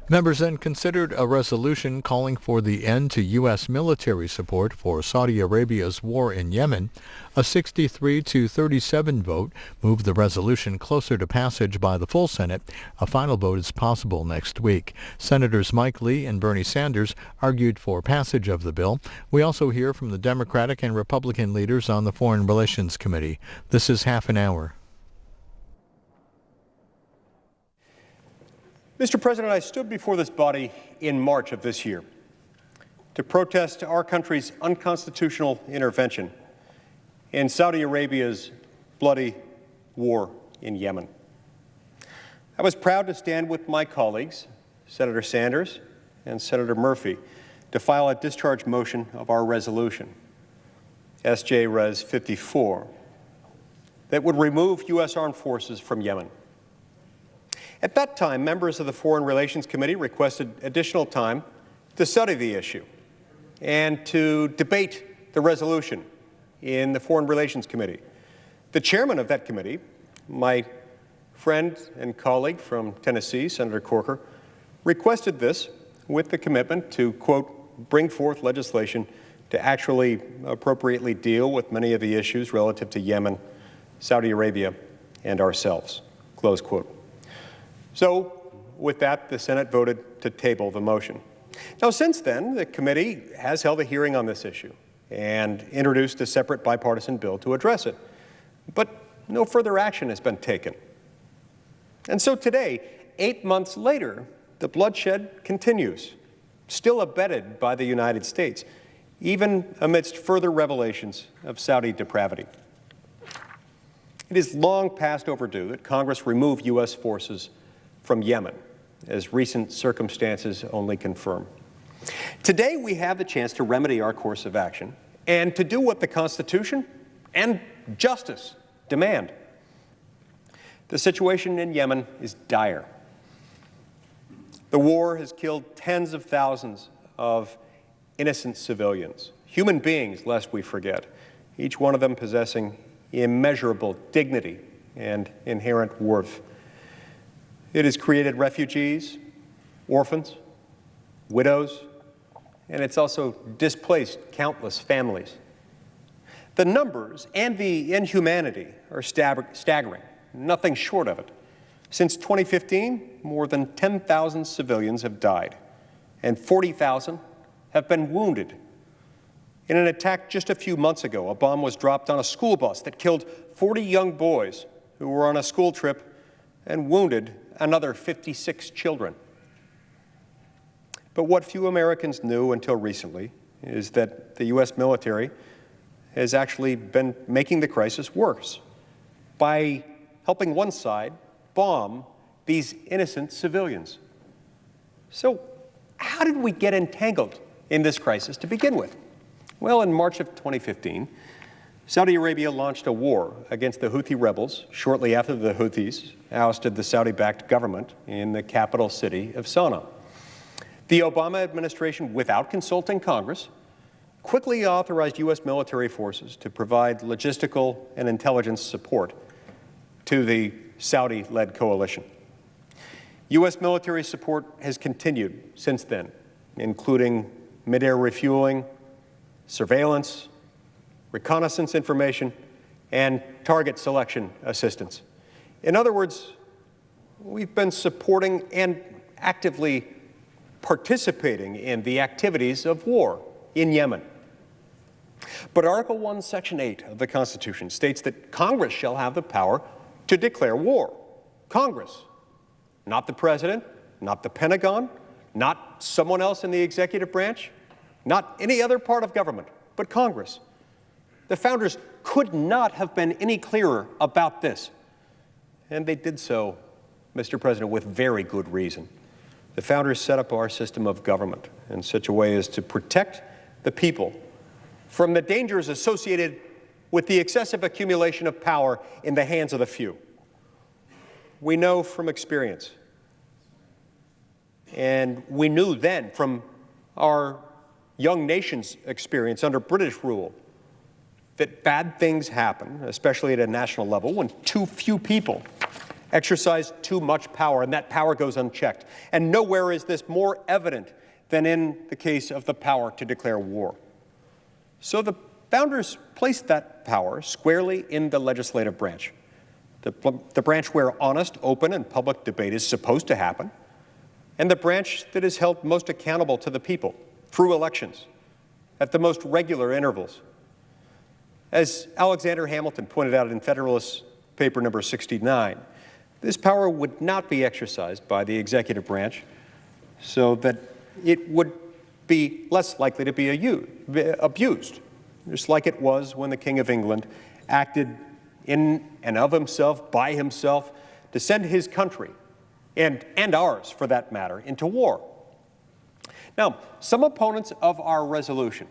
Members then considered a resolution calling for the end to U.S. military support for Saudi Arabia's war in Yemen. A 63-37 vote moved the resolution closer to passage by the full Senate. A final vote is possible next week. Senators Mike Lee and Bernie Sanders argued for passage of the bill. We also hear from the Democratic and Republican leaders on the Foreign Relations Committee. This is Half an Hour. Mr. President, I stood before this body in March of this year to protest our country's unconstitutional intervention in Saudi Arabia's bloody war in Yemen. I was proud to stand with my colleagues, Senator Sanders and Senator Murphy, to file a discharge motion of our resolution, S.J. Res. 54, that would remove U.S. armed forces from Yemen. At that time, members of the Foreign Relations Committee requested additional time to study the issue and to debate the resolution in the Foreign Relations Committee. The chairman of that committee, my friend and colleague from Tennessee, Senator Corker, requested this with the commitment to, quote, bring forth legislation to actually appropriately deal with many of the issues relative to Yemen, Saudi Arabia, and ourselves, close quote. So, with that, the Senate voted to table the motion. Now, since then, the committee has held a hearing on this issue and introduced a separate bipartisan bill to address it. But no further action has been taken. And so today, 8 months later, the bloodshed continues, still abetted by the United States, even amidst further revelations of Saudi depravity. It is long past overdue that Congress remove U.S. forces from Yemen, as recent circumstances only confirm. Today, we have the chance to remedy our course of action and to do what the Constitution and justice demand. The situation in Yemen is dire. The war has killed tens of thousands of innocent civilians, human beings, lest we forget, each one of them possessing immeasurable dignity and inherent worth. It has created refugees, orphans, widows, and it's also displaced countless families. The numbers and the inhumanity are staggering, nothing short of it. Since 2015, more than 10,000 civilians have died, and 40,000 have been wounded. In an attack just a few months ago, a bomb was dropped on a school bus that killed 40 young boys who were on a school trip and wounded another 56 children. But what few Americans knew until recently is that the U.S. military has actually been making the crisis worse by helping one side bomb these innocent civilians. So how did we get entangled in this crisis to begin with? Well, in March of 2015, Saudi Arabia launched a war against the Houthi rebels shortly after the Houthis ousted the Saudi-backed government in the capital city of Sana'a. The Obama administration, without consulting Congress, quickly authorized U.S. military forces to provide logistical and intelligence support to the Saudi-led coalition. U.S. military support has continued since then, including mid-air refueling, surveillance, reconnaissance information, and target selection assistance. In other words, we've been supporting and actively participating in the activities of war in Yemen. But Article 1, Section 8 of the Constitution states that Congress shall have the power to declare war. Congress, not the President, not the Pentagon, not someone else in the executive branch, not any other part of government, but Congress. The founders could not have been any clearer about this. And they did so, Mr. President, with very good reason. The founders set up our system of government in such a way as to protect the people from the dangers associated with the excessive accumulation of power in the hands of the few. We know from experience, and we knew then from our young nation's experience under British rule, that bad things happen, especially at a national level, when too few people exercise too much power, and that power goes unchecked. And nowhere is this more evident than in the case of the power to declare war. So the founders placed that power squarely in the legislative branch, the branch where honest, open, and public debate is supposed to happen, and the branch that is held most accountable to the people through elections at the most regular intervals. As Alexander Hamilton pointed out in Federalist Paper number 69, this power would not be exercised by the executive branch so that it would be less likely to be abused, just like it was when the King of England acted in and of himself, by himself, to send his country, and ours for that matter, into war. Now, some opponents of our resolution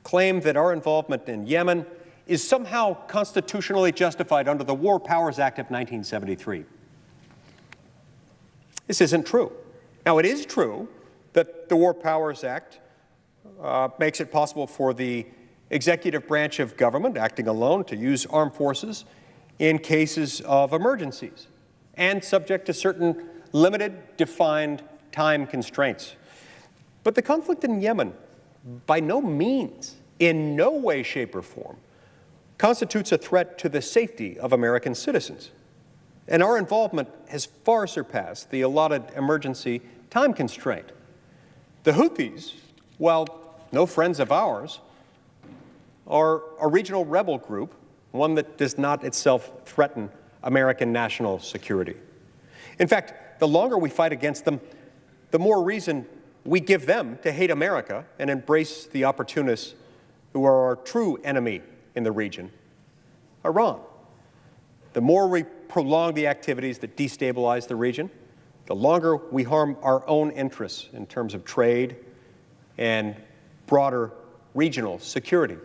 claim that our involvement in Yemen is somehow constitutionally justified under the War Powers Act of 1973. This isn't true. Now, it is true that the War Powers Act makes it possible for the executive branch of government, acting alone, to use armed forces in cases of emergencies and subject to certain limited, defined time constraints. But the conflict in Yemen, by no means, in no way, shape, or form, constitutes a threat to the safety of American citizens. And our involvement has far surpassed the allotted emergency time constraint. The Houthis, while no friends of ours, are a regional rebel group, one that does not itself threaten American national security. In fact, the longer we fight against them, the more reason we give them to hate America and embrace the opportunists who are our true enemy in the region, Iran. The more we prolong the activities that destabilize the region, the longer we harm our own interests in terms of trade and broader regional security.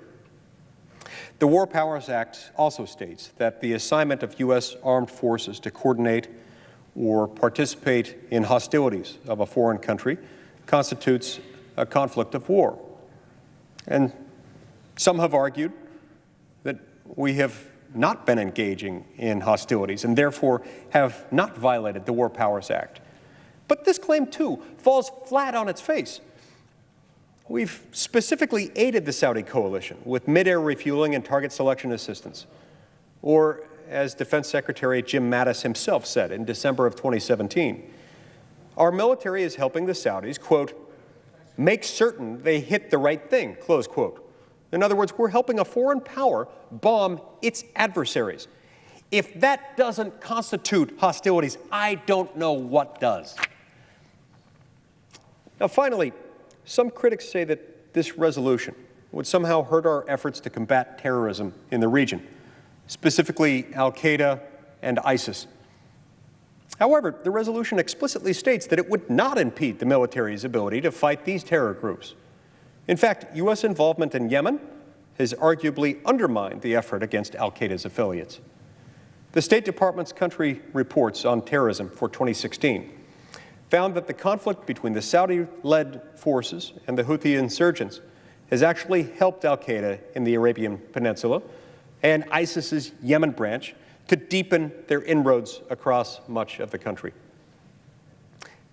The War Powers Act also states that the assignment of U.S. armed forces to coordinate or participate in hostilities of a foreign country constitutes a conflict of war. And some have argued that we have not been engaging in hostilities and therefore have not violated the War Powers Act. But this claim, too, falls flat on its face. We've specifically aided the Saudi coalition with mid-air refueling and target selection assistance, or as Defense Secretary Jim Mattis himself said in December of 2017, our military is helping the Saudis, quote, make certain they hit the right thing, close quote. In other words, we're helping a foreign power bomb its adversaries. If that doesn't constitute hostilities, I don't know what does. Now, finally, some critics say that this resolution would somehow hurt our efforts to combat terrorism in the region, specifically al-Qaeda and ISIS. However, the resolution explicitly states that it would not impede the military's ability to fight these terror groups. In fact, U.S. involvement in Yemen has arguably undermined the effort against al-Qaeda's affiliates. The State Department's country reports on terrorism for 2016 found that the conflict between the Saudi-led forces and the Houthi insurgents has actually helped al-Qaeda in the Arabian Peninsula and ISIS's Yemen branch to deepen their inroads across much of the country.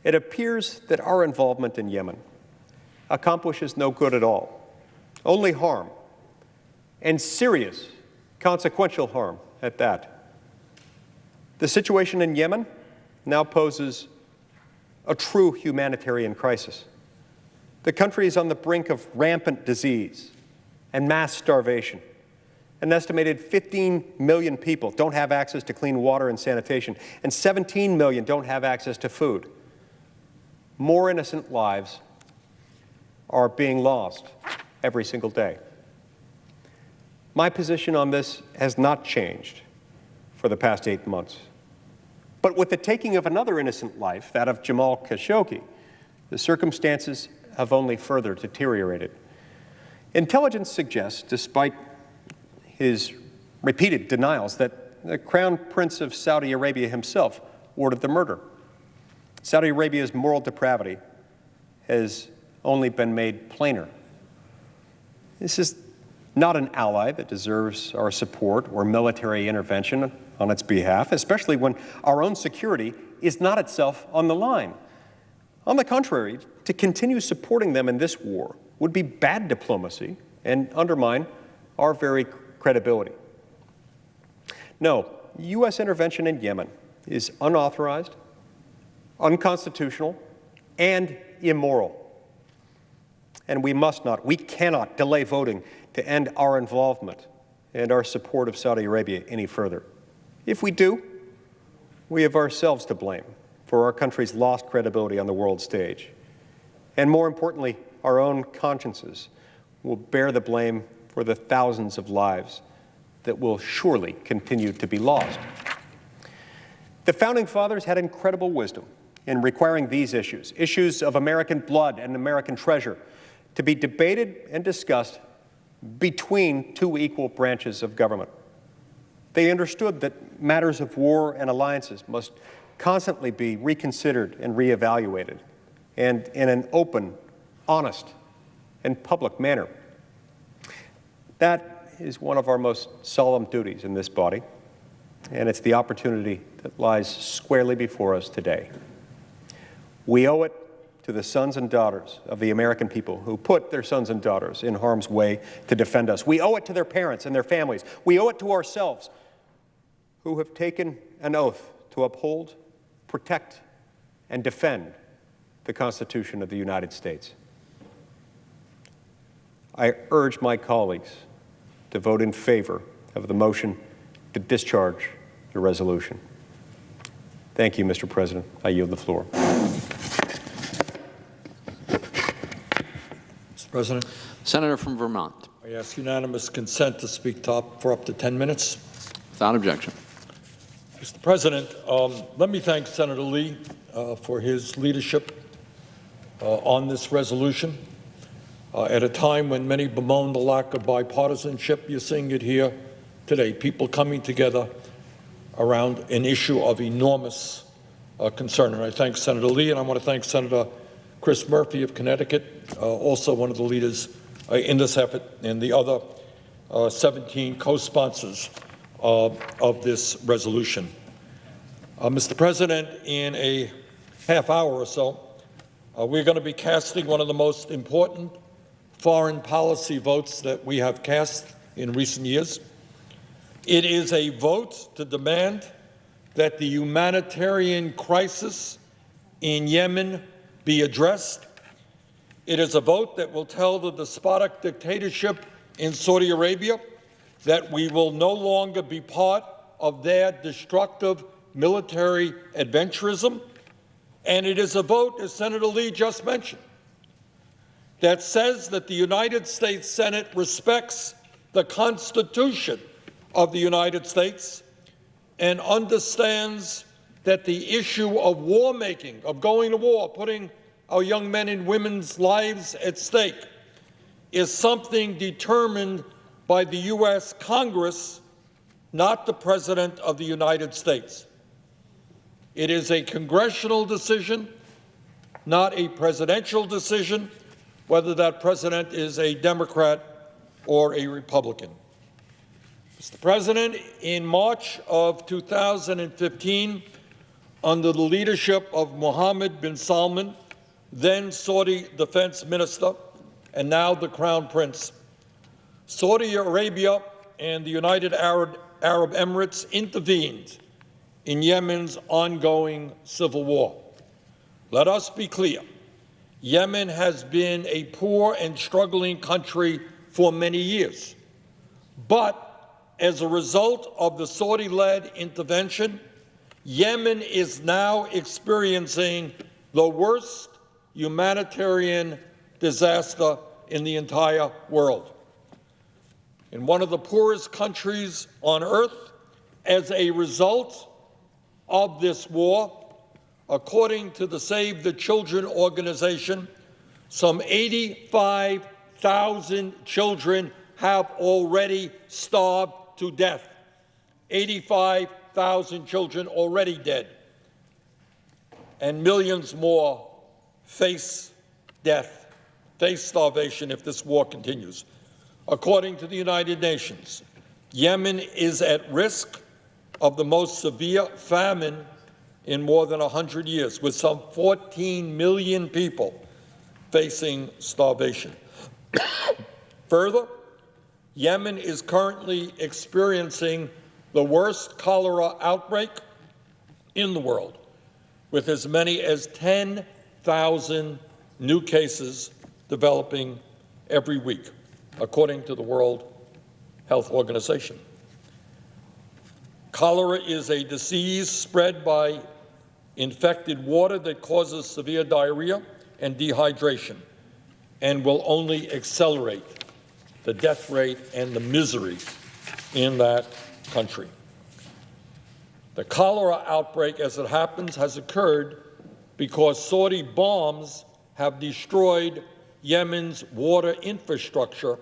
It appears that our involvement in Yemen accomplishes no good at all, only harm, and serious, consequential harm at that. The situation in Yemen now poses a true humanitarian crisis. The country is on the brink of rampant disease and mass starvation. An estimated 15 million people don't have access to clean water and sanitation, and 17 million don't have access to food. More innocent lives are being lost every single day. My position on this has not changed for the past 8 months. But with the taking of another innocent life, that of Jamal Khashoggi, the circumstances have only further deteriorated. Intelligence suggests, despite his repeated denials, that the Crown Prince of Saudi Arabia himself ordered the murder. Saudi Arabia's moral depravity has only been made plainer. This is not an ally that deserves our support or military intervention. on its behalf, especially when our own security is not itself on the line. On the contrary, to continue supporting them in this war would be bad diplomacy and undermine our very credibility. No, U.S. intervention in Yemen is unauthorized, unconstitutional, and immoral. And we cannot delay voting to end our involvement and our support of Saudi Arabia any further. If we do, we have ourselves to blame for our country's lost credibility on the world stage. And more importantly, our own consciences will bear the blame for the thousands of lives that will surely continue to be lost. The Founding Fathers had incredible wisdom in requiring these issues of American blood and American treasure, to be debated and discussed between two equal branches of government. They understood that matters of war and alliances must constantly be reconsidered and reevaluated, and in an open, honest, and public manner. That is one of our most solemn duties in this body, and it's the opportunity that lies squarely before us today. We owe it to the sons and daughters of the American people who put their sons and daughters in harm's way to defend us. We owe it to their parents and their families. We owe it to ourselves, who have taken an oath to uphold, protect, and defend the Constitution of the United States. I urge my colleagues to vote in favor of the motion to discharge the resolution. Thank you, Mr. President. I yield the floor. Mr. President. Senator from Vermont. I ask unanimous consent to speak for up to 10 minutes. Without objection. Mr. President, let me thank Senator Lee for his leadership on this resolution. At a time when many bemoan the lack of bipartisanship, you're seeing it here today, people coming together around an issue of enormous concern. And I thank Senator Lee, and I want to thank Senator Chris Murphy of Connecticut, also one of the leaders in this effort, and the other 17 co-sponsors of this resolution. Mr. President, in a half hour or so, we're going to be casting one of the most important foreign policy votes that we have cast in recent years. It is a vote to demand that the humanitarian crisis in Yemen be addressed. It is a vote that will tell the despotic dictatorship in Saudi Arabia that we will no longer be part of their destructive military adventurism. And it is a vote, as Senator Lee just mentioned, that says that the United States Senate respects the Constitution of the United States and understands that the issue of war making, of going to war, putting our young men and women's lives at stake, is something determined by the U.S. Congress, not the President of the United States. It is a congressional decision, not a presidential decision, whether that president is a Democrat or a Republican. Mr. President, in March of 2015, under the leadership of Mohammed bin Salman, then Saudi Defense Minister and now the Crown Prince, Saudi Arabia and the United Arab Emirates intervened in Yemen's ongoing civil war. Let us be clear. Yemen has been a poor and struggling country for many years. But as a result of the Saudi-led intervention, Yemen is now experiencing the worst humanitarian disaster in the entire world. In one of the poorest countries on earth, as a result of this war, according to the Save the Children organization, some 85,000 children have already starved to death. 85,000 children already dead. And millions more face death, face starvation if this war continues. According to the United Nations, Yemen is at risk of the most severe famine in more than 100 years, with some 14 million people facing starvation. Further, Yemen is currently experiencing the worst cholera outbreak in the world, with as many as 10,000 new cases developing every week, according to the World Health Organization. Cholera is a disease spread by infected water that causes severe diarrhea and dehydration, and will only accelerate the death rate and the misery in that country. The cholera outbreak, as it happens, has occurred because Saudi bombs have destroyed Yemen's water infrastructure,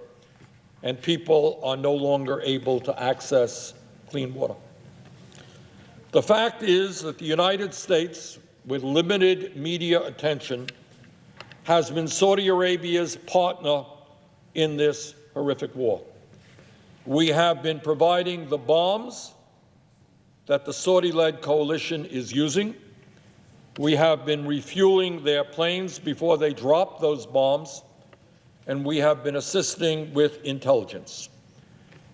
and people are no longer able to access clean water. The fact is that the United States, with limited media attention, has been Saudi Arabia's partner in this horrific war. We have been providing the bombs that the Saudi-led coalition is using. We have been refueling their planes before they drop those bombs, and we have been assisting with intelligence.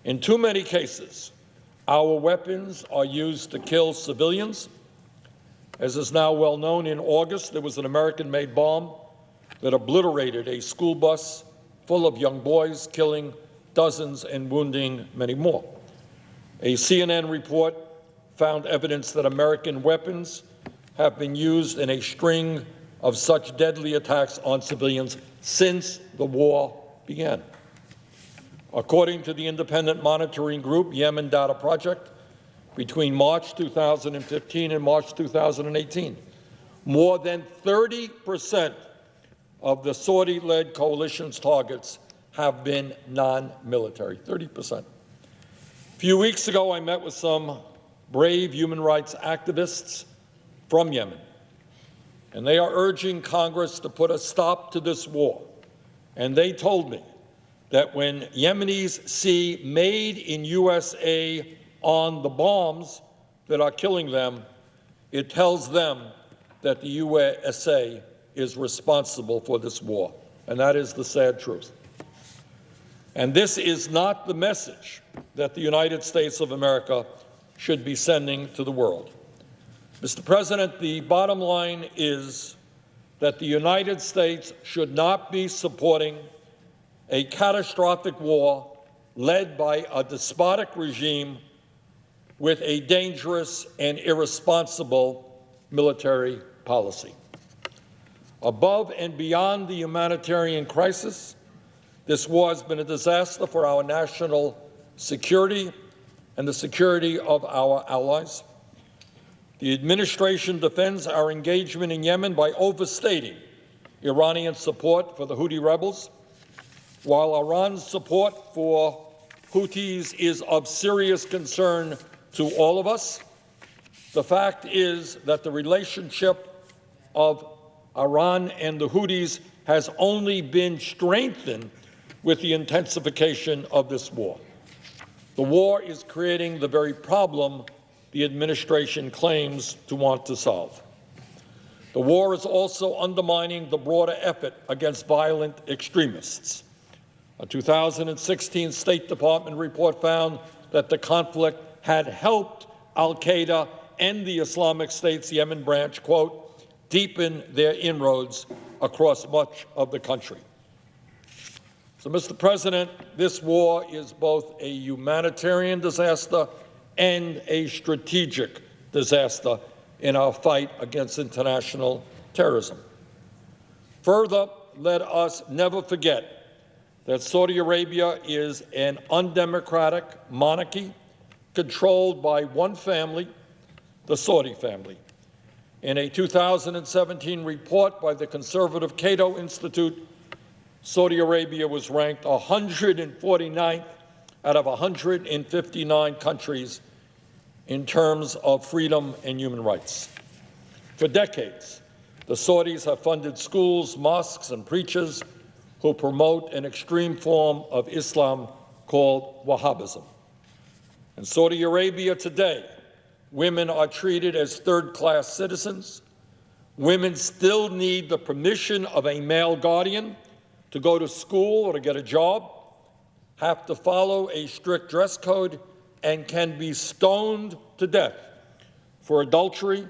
In too many cases, our weapons are used to kill civilians. As is now well known, in August, there was an American-made bomb that obliterated a school bus full of young boys, killing dozens and wounding many more. A CNN report found evidence that American weapons have been used in a string of such deadly attacks on civilians since the war began. According to the independent monitoring group Yemen Data Project, between March 2015 and March 2018, more than 30% of the Saudi-led coalition's targets have been non-military, 30%. A few weeks ago, I met with some brave human rights activists from Yemen, and they are urging Congress to put a stop to this war. And they told me that when Yemenis see "Made in USA" on the bombs that are killing them, it tells them that the USA is responsible for this war. And that is the sad truth. And this is not the message that the United States of America should be sending to the world. Mr. President, the bottom line is that the United States should not be supporting a catastrophic war led by a despotic regime with a dangerous and irresponsible military policy. Above and beyond the humanitarian crisis, this war has been a disaster for our national security and the security of our allies. The administration defends our engagement in Yemen by overstating Iranian support for the Houthi rebels. While Iran's support for Houthis is of serious concern to all of us, the fact is that the relationship of Iran and the Houthis has only been strengthened with the intensification of this war. The war is creating the very problem the administration claims to want to solve. The war is also undermining the broader effort against violent extremists. A 2016 State Department report found that the conflict had helped al-Qaeda and the Islamic State's Yemen branch, quote, deepen their inroads across much of the country. So, Mr. President, this war is both a humanitarian disaster and a strategic disaster in our fight against international terrorism. Further, let us never forget that Saudi Arabia is an undemocratic monarchy controlled by one family, the Saudi family. In a 2017 report by the conservative Cato Institute, Saudi Arabia was ranked 149th out of 159 countries in terms of freedom and human rights. For decades, the Saudis have funded schools, mosques, and preachers who promote an extreme form of Islam called Wahhabism. And Saudi Arabia today women are treated as third-class citizens. Women still need the permission of a male guardian to go to school or to get a job, have to follow a strict dress code, and can be stoned to death for adultery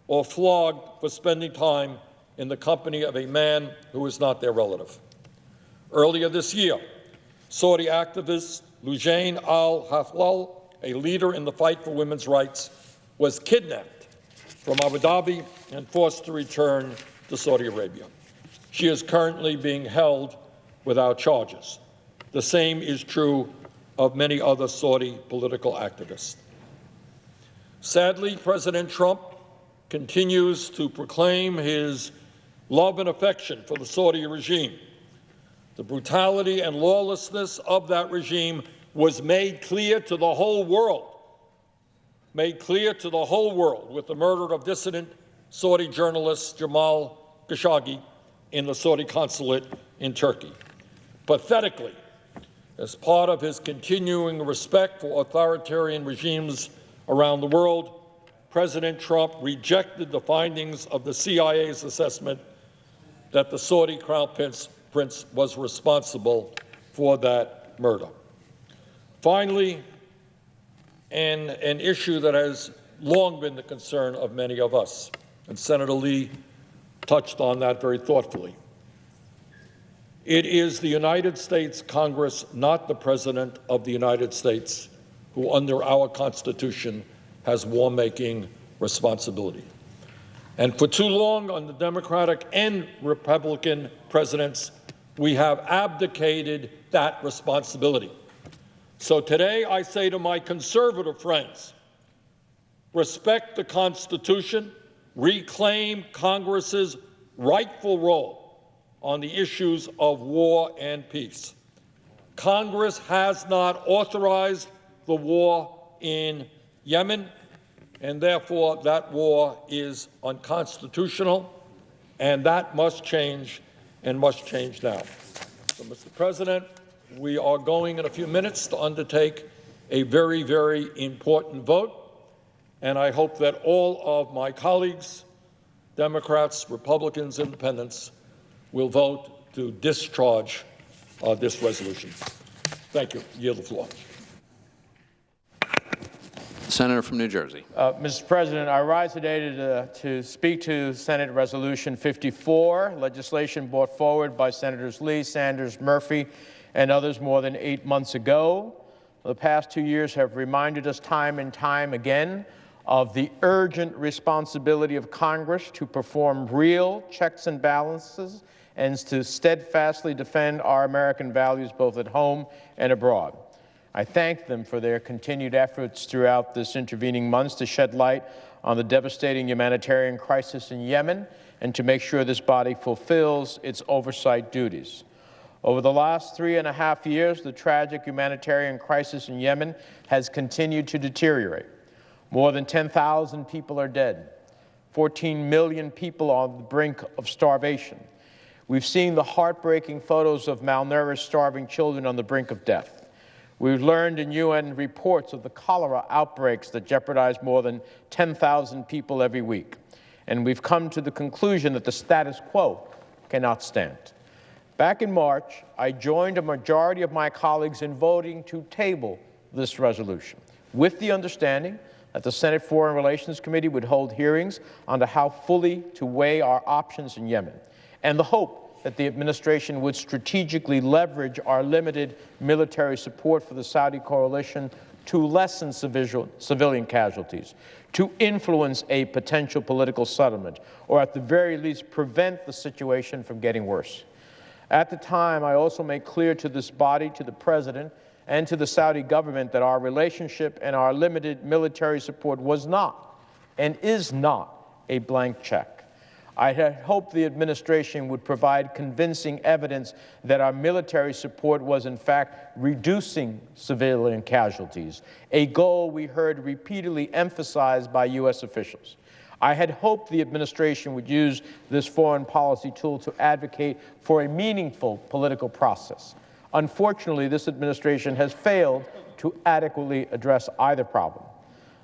or flogged for spending time in the company of a man who is not their relative. Earlier this year, Saudi activist Lujain al-Halal, a leader in the fight for women's rights, was kidnapped from Abu Dhabi and forced to return to Saudi Arabia. She is currently being held without charges. The same is true of many other Saudi political activists. Sadly, President Trump continues to proclaim his love and affection for the Saudi regime. The brutality and lawlessness of that regime was made clear to the whole world, with the murder of dissident Saudi journalist Jamal Khashoggi in the Saudi consulate in Turkey. Pathetically, as part of his continuing respect for authoritarian regimes around the world, President Trump rejected the findings of the CIA's assessment that the Saudi Crown Prince was responsible for that murder. Finally, an issue that has long been the concern of many of us, and Senator Lee touched on that very thoughtfully. It is the United States Congress, not the President of the United States, who under our Constitution has war-making responsibility. And for too long, under Democratic and Republican presidents, we have abdicated that responsibility. So today I say to my conservative friends, respect the Constitution, reclaim Congress's rightful role on the issues of war and peace. Congress has not authorized the war in Yemen, and therefore that war is unconstitutional, and that must change, and must change now. So, Mr. President, we are going in a few minutes to undertake a very, very important vote, and I hope that all of my colleagues, Democrats, Republicans, Independents, will vote to discharge this resolution. Thank you. I yield the floor. Senator from New Jersey. Mr. President, I rise today to speak to Senate Resolution 54, legislation brought forward by Senators Lee, Sanders, Murphy, and others more than 8 months ago. The past 2 years have reminded us time and time again of the urgent responsibility of Congress to perform real checks and balances and to steadfastly defend our American values both at home and abroad. I thank them for their continued efforts throughout this intervening months to shed light on the devastating humanitarian crisis in Yemen and to make sure this body fulfills its oversight duties. Over the last 3.5 years, the tragic humanitarian crisis in Yemen has continued to deteriorate. More than 10,000 people are dead. 14 million people are on the brink of starvation. We've seen the heartbreaking photos of malnourished, starving children on the brink of death. We've learned in UN reports of the cholera outbreaks that jeopardize more than 10,000 people every week. And we've come to the conclusion that the status quo cannot stand. Back in March, I joined a majority of my colleagues in voting to table this resolution, with the understanding that the Senate Foreign Relations Committee would hold hearings on how fully to weigh our options in Yemen, and the hope that the administration would strategically leverage our limited military support for the Saudi coalition to lessen civilian casualties, to influence a potential political settlement, or at the very least prevent the situation from getting worse. At the time, I also made clear to this body, to the President, and to the Saudi government that our relationship and our limited military support was not and is not a blank check. I had hoped the administration would provide convincing evidence that our military support was in fact reducing civilian casualties, a goal we heard repeatedly emphasized by U.S. officials. I had hoped the administration would use this foreign policy tool to advocate for a meaningful political process. Unfortunately, this administration has failed to adequately address either problem.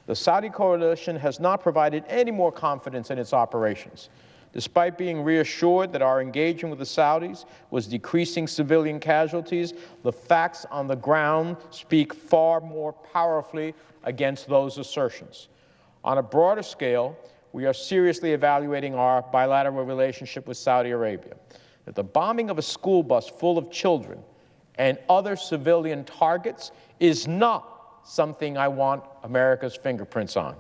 The Saudi coalition has not provided any more confidence in its operations. Despite being reassured that our engagement with the Saudis was decreasing civilian casualties, the facts on the ground speak far more powerfully against those assertions. On a broader scale, we are seriously evaluating our bilateral relationship with Saudi Arabia. That the bombing of a school bus full of children and other civilian targets is not something I want America's fingerprints on.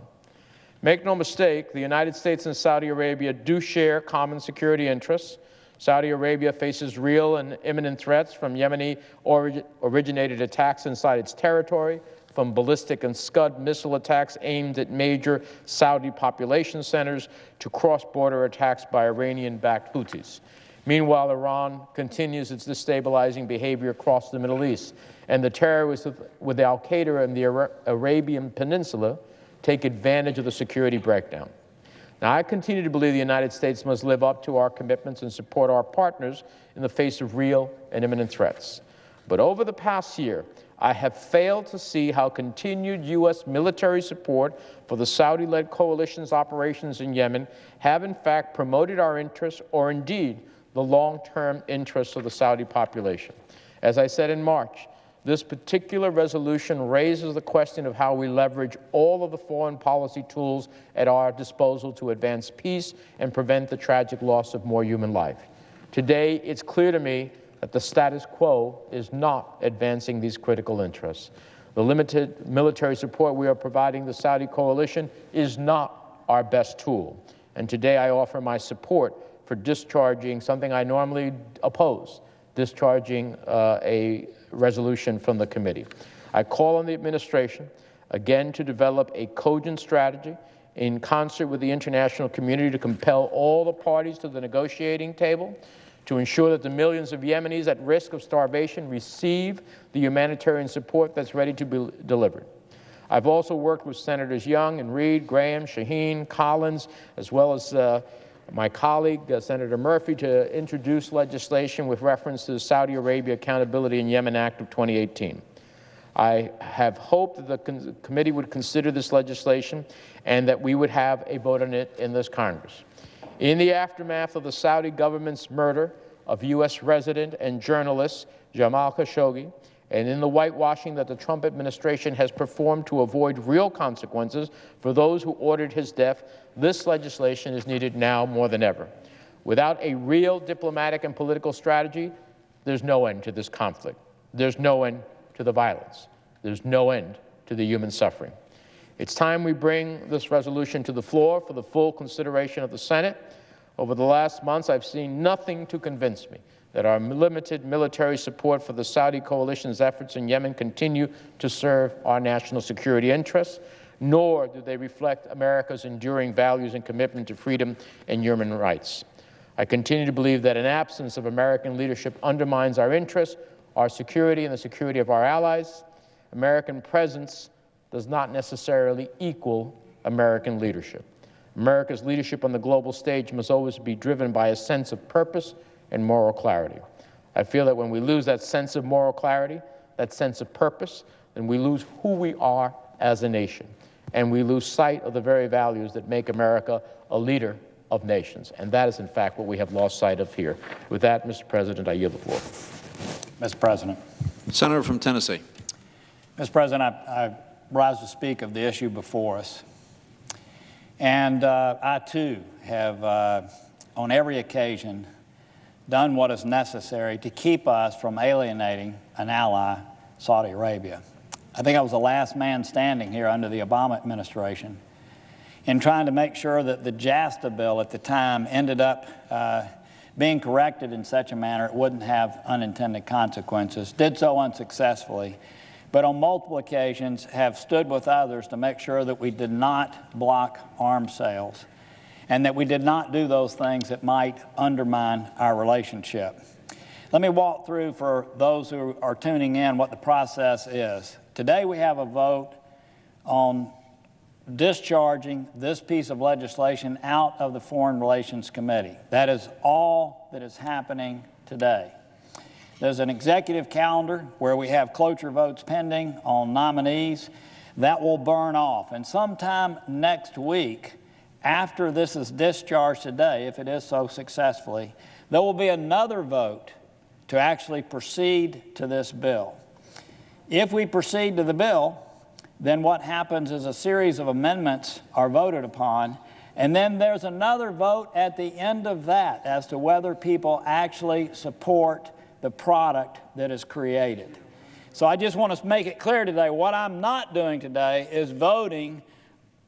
Make no mistake, the United States and Saudi Arabia do share common security interests. Saudi Arabia faces real and imminent threats from Yemeni originated attacks inside its territory, from ballistic and Scud missile attacks aimed at major Saudi population centers to cross-border attacks by Iranian-backed Houthis. Meanwhile, Iran continues its destabilizing behavior across the Middle East, and the terrorists with al-Qaeda in the Arabian Peninsula take advantage of the security breakdown. Now, I continue to believe the United States must live up to our commitments and support our partners in the face of real and imminent threats. But over the past year, I have failed to see how continued U.S. military support for the Saudi-led coalition's operations in Yemen have in fact promoted our interests or indeed the long-term interests of the Saudi population. As I said in March, this particular resolution raises the question of how we leverage all of the foreign policy tools at our disposal to advance peace and prevent the tragic loss of more human life. Today, it's clear to me that the status quo is not advancing these critical interests. The limited military support we are providing the Saudi coalition is not our best tool. And today I offer my support for discharging something I normally oppose, discharging a resolution from the committee. I call on the administration, again, to develop a cogent strategy in concert with the international community to compel all the parties to the negotiating table to ensure that the millions of Yemenis at risk of starvation receive the humanitarian support that's ready to be delivered. I've also worked with Senators Young and Reid, Graham, Shaheen, Collins, as well as my colleague, Senator Murphy, to introduce legislation with reference to the Saudi Arabia Accountability in Yemen Act of 2018. I have hoped that the committee would consider this legislation and that we would have a vote on it in this Congress. In the aftermath of the Saudi government's murder of U.S. resident and journalist Jamal Khashoggi, and in the whitewashing that the Trump administration has performed to avoid real consequences for those who ordered his death, this legislation is needed now more than ever. Without a real diplomatic and political strategy, there's no end to this conflict. There's no end to the violence. There's no end to the human suffering. It's time we bring this resolution to the floor for the full consideration of the Senate. Over the last months, I've seen nothing to convince me that our limited military support for the Saudi coalition's efforts in Yemen continue to serve our national security interests, nor do they reflect America's enduring values and commitment to freedom and human rights. I continue to believe that an absence of American leadership undermines our interests, our security, and the security of our allies. American presence does not necessarily equal American leadership. America's leadership on the global stage must always be driven by a sense of purpose and moral clarity. I feel that when we lose that sense of moral clarity, that sense of purpose, then we lose who we are as a nation, and we lose sight of the very values that make America a leader of nations. And that is, in fact, what we have lost sight of here. With that, Mr. President, I yield the floor. Mr. President. Senator from Tennessee. Mr. President, I rise to speak of the issue before us. And I, too, have, on every occasion, done what is necessary to keep us from alienating an ally, Saudi Arabia. I think I was the last man standing here under the Obama administration in trying to make sure that the JASTA bill at the time ended up being corrected in such a manner it wouldn't have unintended consequences. Did so unsuccessfully, but on multiple occasions have stood with others to make sure that we did not block arms sales and that we did not do those things that might undermine our relationship. Let me walk through, for those who are tuning in, what the process is. Today we have a vote on discharging this piece of legislation out of the Foreign Relations Committee. That is all that is happening today. There's an executive calendar where we have cloture votes pending on nominees. that will burn off. And sometime next week, after this is discharged today, if it is so successfully, there will be another vote to actually proceed to this bill. If we proceed to the bill, then what happens is a series of amendments are voted upon, and then there's another vote at the end of that as to whether people actually support the product that is created. So I just want to make it clear today, what I'm not doing today is voting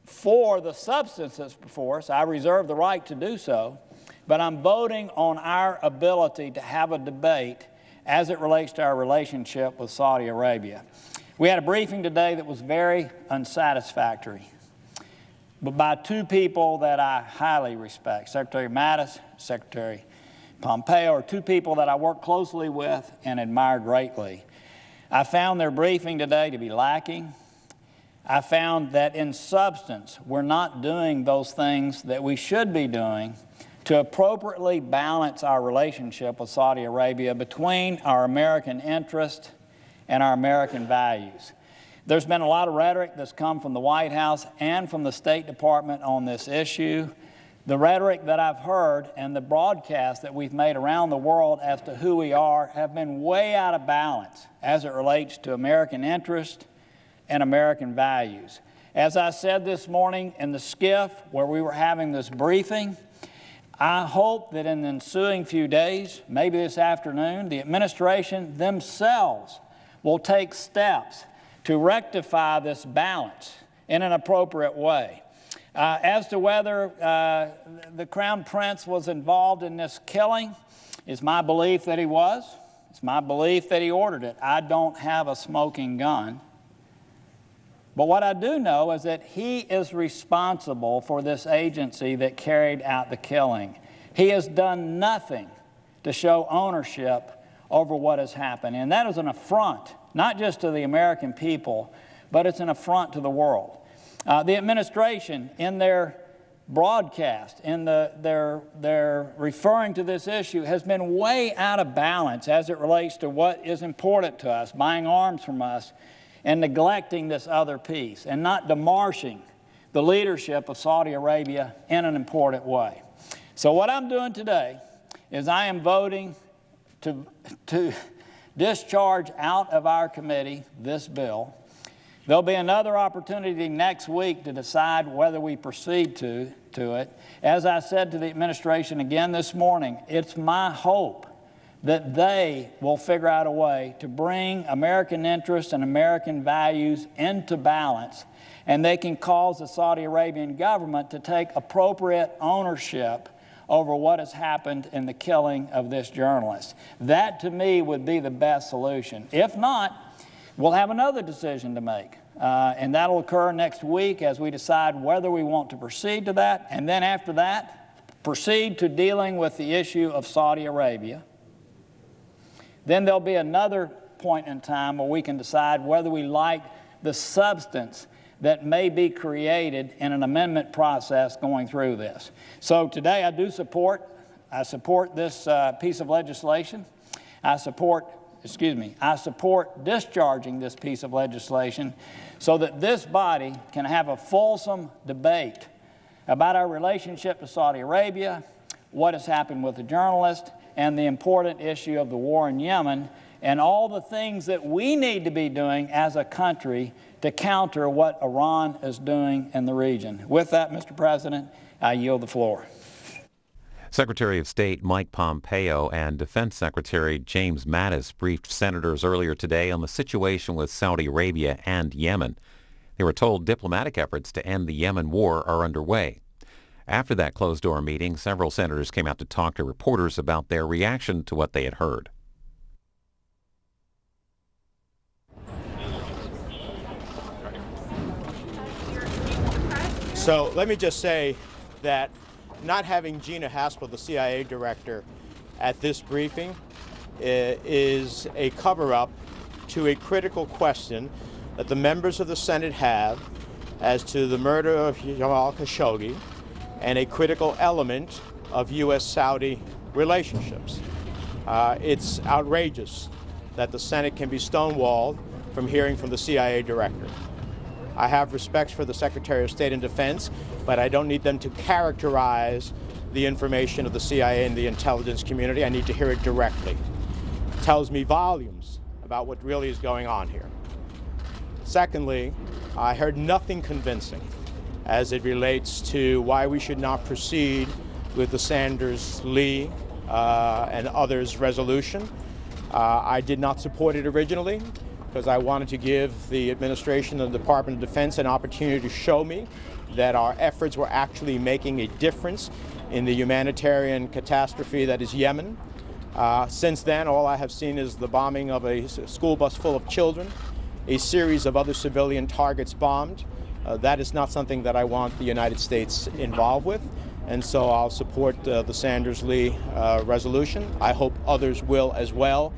for the substance that's before us. I reserve the right to do so, but I'm voting on our ability to have a debate as it relates to our relationship with Saudi Arabia. We had a briefing today that was very unsatisfactory, but by two people that I highly respect. Secretary Mattis, Secretary Pompeo are two people that I work closely with and admire greatly. I found their briefing today to be lacking. I found that in substance, we're not doing those things that we should be doing to appropriately balance our relationship with Saudi Arabia between our American interest and our American values. There's been a lot of rhetoric that's come from the White House and from the State Department on this issue. The rhetoric that I've heard and the broadcasts that we've made around the world as to who we are have been way out of balance as it relates to American interest and American values. As I said this morning in the skiff where we were having this briefing, I hope that in the ensuing few days, maybe this afternoon, the administration themselves will take steps to rectify this balance in an appropriate way. As to whether the Crown Prince was involved in this killing, it's my belief that he was. It's my belief that he ordered it. I don't have a smoking gun. But what I do know is that he is responsible for this agency that carried out the killing. He has done nothing to show ownership over what has happened. And that is an affront, not just to the American people, but it's an affront to the world. The administration, in their broadcast, in their referring to this issue, has been way out of balance as it relates to what is important to us, buying arms from us, and neglecting this other piece, and not demarching the leadership of Saudi Arabia in an important way. So what I'm doing today is I am voting to discharge out of our committee this bill. There'll be another opportunity next week to decide whether we proceed to it. As I said to the administration again this morning, it's my hope that they will figure out a way to bring American interests and American values into balance, and they can cause the Saudi Arabian government to take appropriate ownership over what has happened in the killing of this journalist. That, to me, would be the best solution. If not, we'll have another decision to make, and that'll occur next week as we decide whether we want to proceed to that, and then after that, proceed to dealing with the issue of Saudi Arabia. Then there'll be another point in time where we can decide whether we like the substance that may be created in an amendment process going through this. So today I support this piece of legislation. I support discharging this piece of legislation so that this body can have a fulsome debate about our relationship to Saudi Arabia, what has happened with the journalist, and the important issue of the war in Yemen, and all the things that we need to be doing as a country to counter what Iran is doing in the region. With that, Mr. President, I yield the floor. Secretary of State Mike Pompeo and Defense Secretary James Mattis briefed senators earlier today on the situation with Saudi Arabia and Yemen. They were told diplomatic efforts to end the Yemen war are underway. After that closed-door meeting, several senators came out to talk to reporters about their reaction to what they had heard. So let me just say that not having Gina Haspel, the CIA director, at this briefing is a cover-up to a critical question that the members of the Senate have as to the murder of Jamal Khashoggi and a critical element of U.S.-Saudi relationships. It's outrageous that the Senate can be stonewalled from hearing from the CIA director. I have respect for the Secretary of State and Defense, but I don't need them to characterize the information of the CIA and the intelligence community. I need to hear it directly. It tells me volumes about what really is going on here. Secondly, I heard nothing convincing as it relates to why we should not proceed with the Sanders-Lee and others resolution. I did not support it originally because I wanted to give the administration and the Department of Defense an opportunity to show me that our efforts were actually making a difference in the humanitarian catastrophe that is Yemen. Since then, all I have seen is the bombing of a school bus full of children, a series of other civilian targets bombed. That is not something that I want the United States involved with, and so I'll support the Sanders-Lee resolution. I hope others will as well.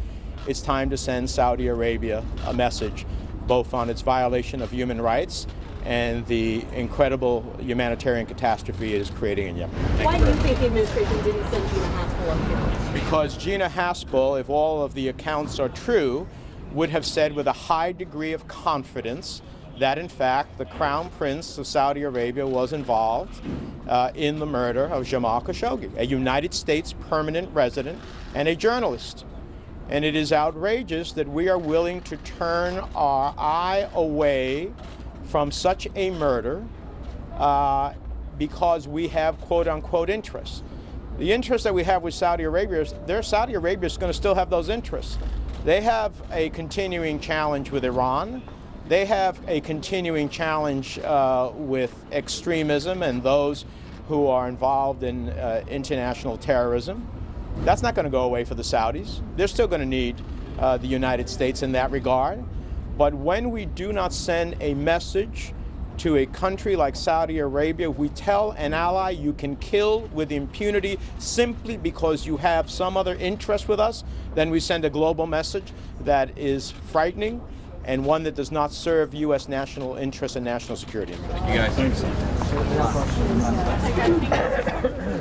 It's time to send Saudi Arabia a message, both on its violation of human rights and the incredible humanitarian catastrophe it is creating in Yemen. Why do you think the administration didn't send Gina Haspel up here? Because Gina Haspel, if all of the accounts are true, would have said with a high degree of confidence that, in fact, the Crown Prince of Saudi Arabia was involved in the murder of Jamal Khashoggi, a United States permanent resident and a journalist. And it is outrageous that we are willing to turn our eye away from such a murder because we have quote-unquote interests. The interests that we have with Saudi Arabia, Saudi Arabia is going to still have those interests. They have a continuing challenge with Iran. They have a continuing challenge with extremism and those who are involved in international terrorism. That's not going to go away for the Saudis. They're still going to need the United States in that regard. But when we do not send a message to a country like Saudi Arabia, we tell an ally you can kill with impunity simply because you have some other interest with us, then we send a global message that is frightening and one that does not serve U.S. national interests and national security. Thank you guys. Thanks.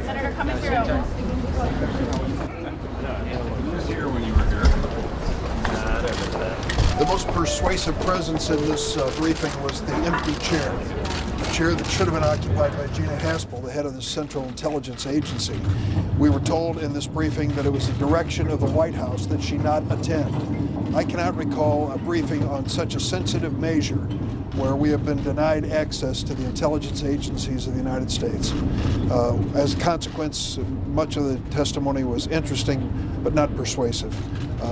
Senator, coming through. The most persuasive presence in this briefing was the empty chair, a chair that should have been occupied by Gina Haspel, the head of the Central Intelligence Agency. We were told in this briefing that it was the direction of the White House that she not attend. I cannot recall a briefing on such a sensitive measure where we have been denied access to the intelligence agencies of the United States. As a consequence, much of the testimony was interesting but not persuasive.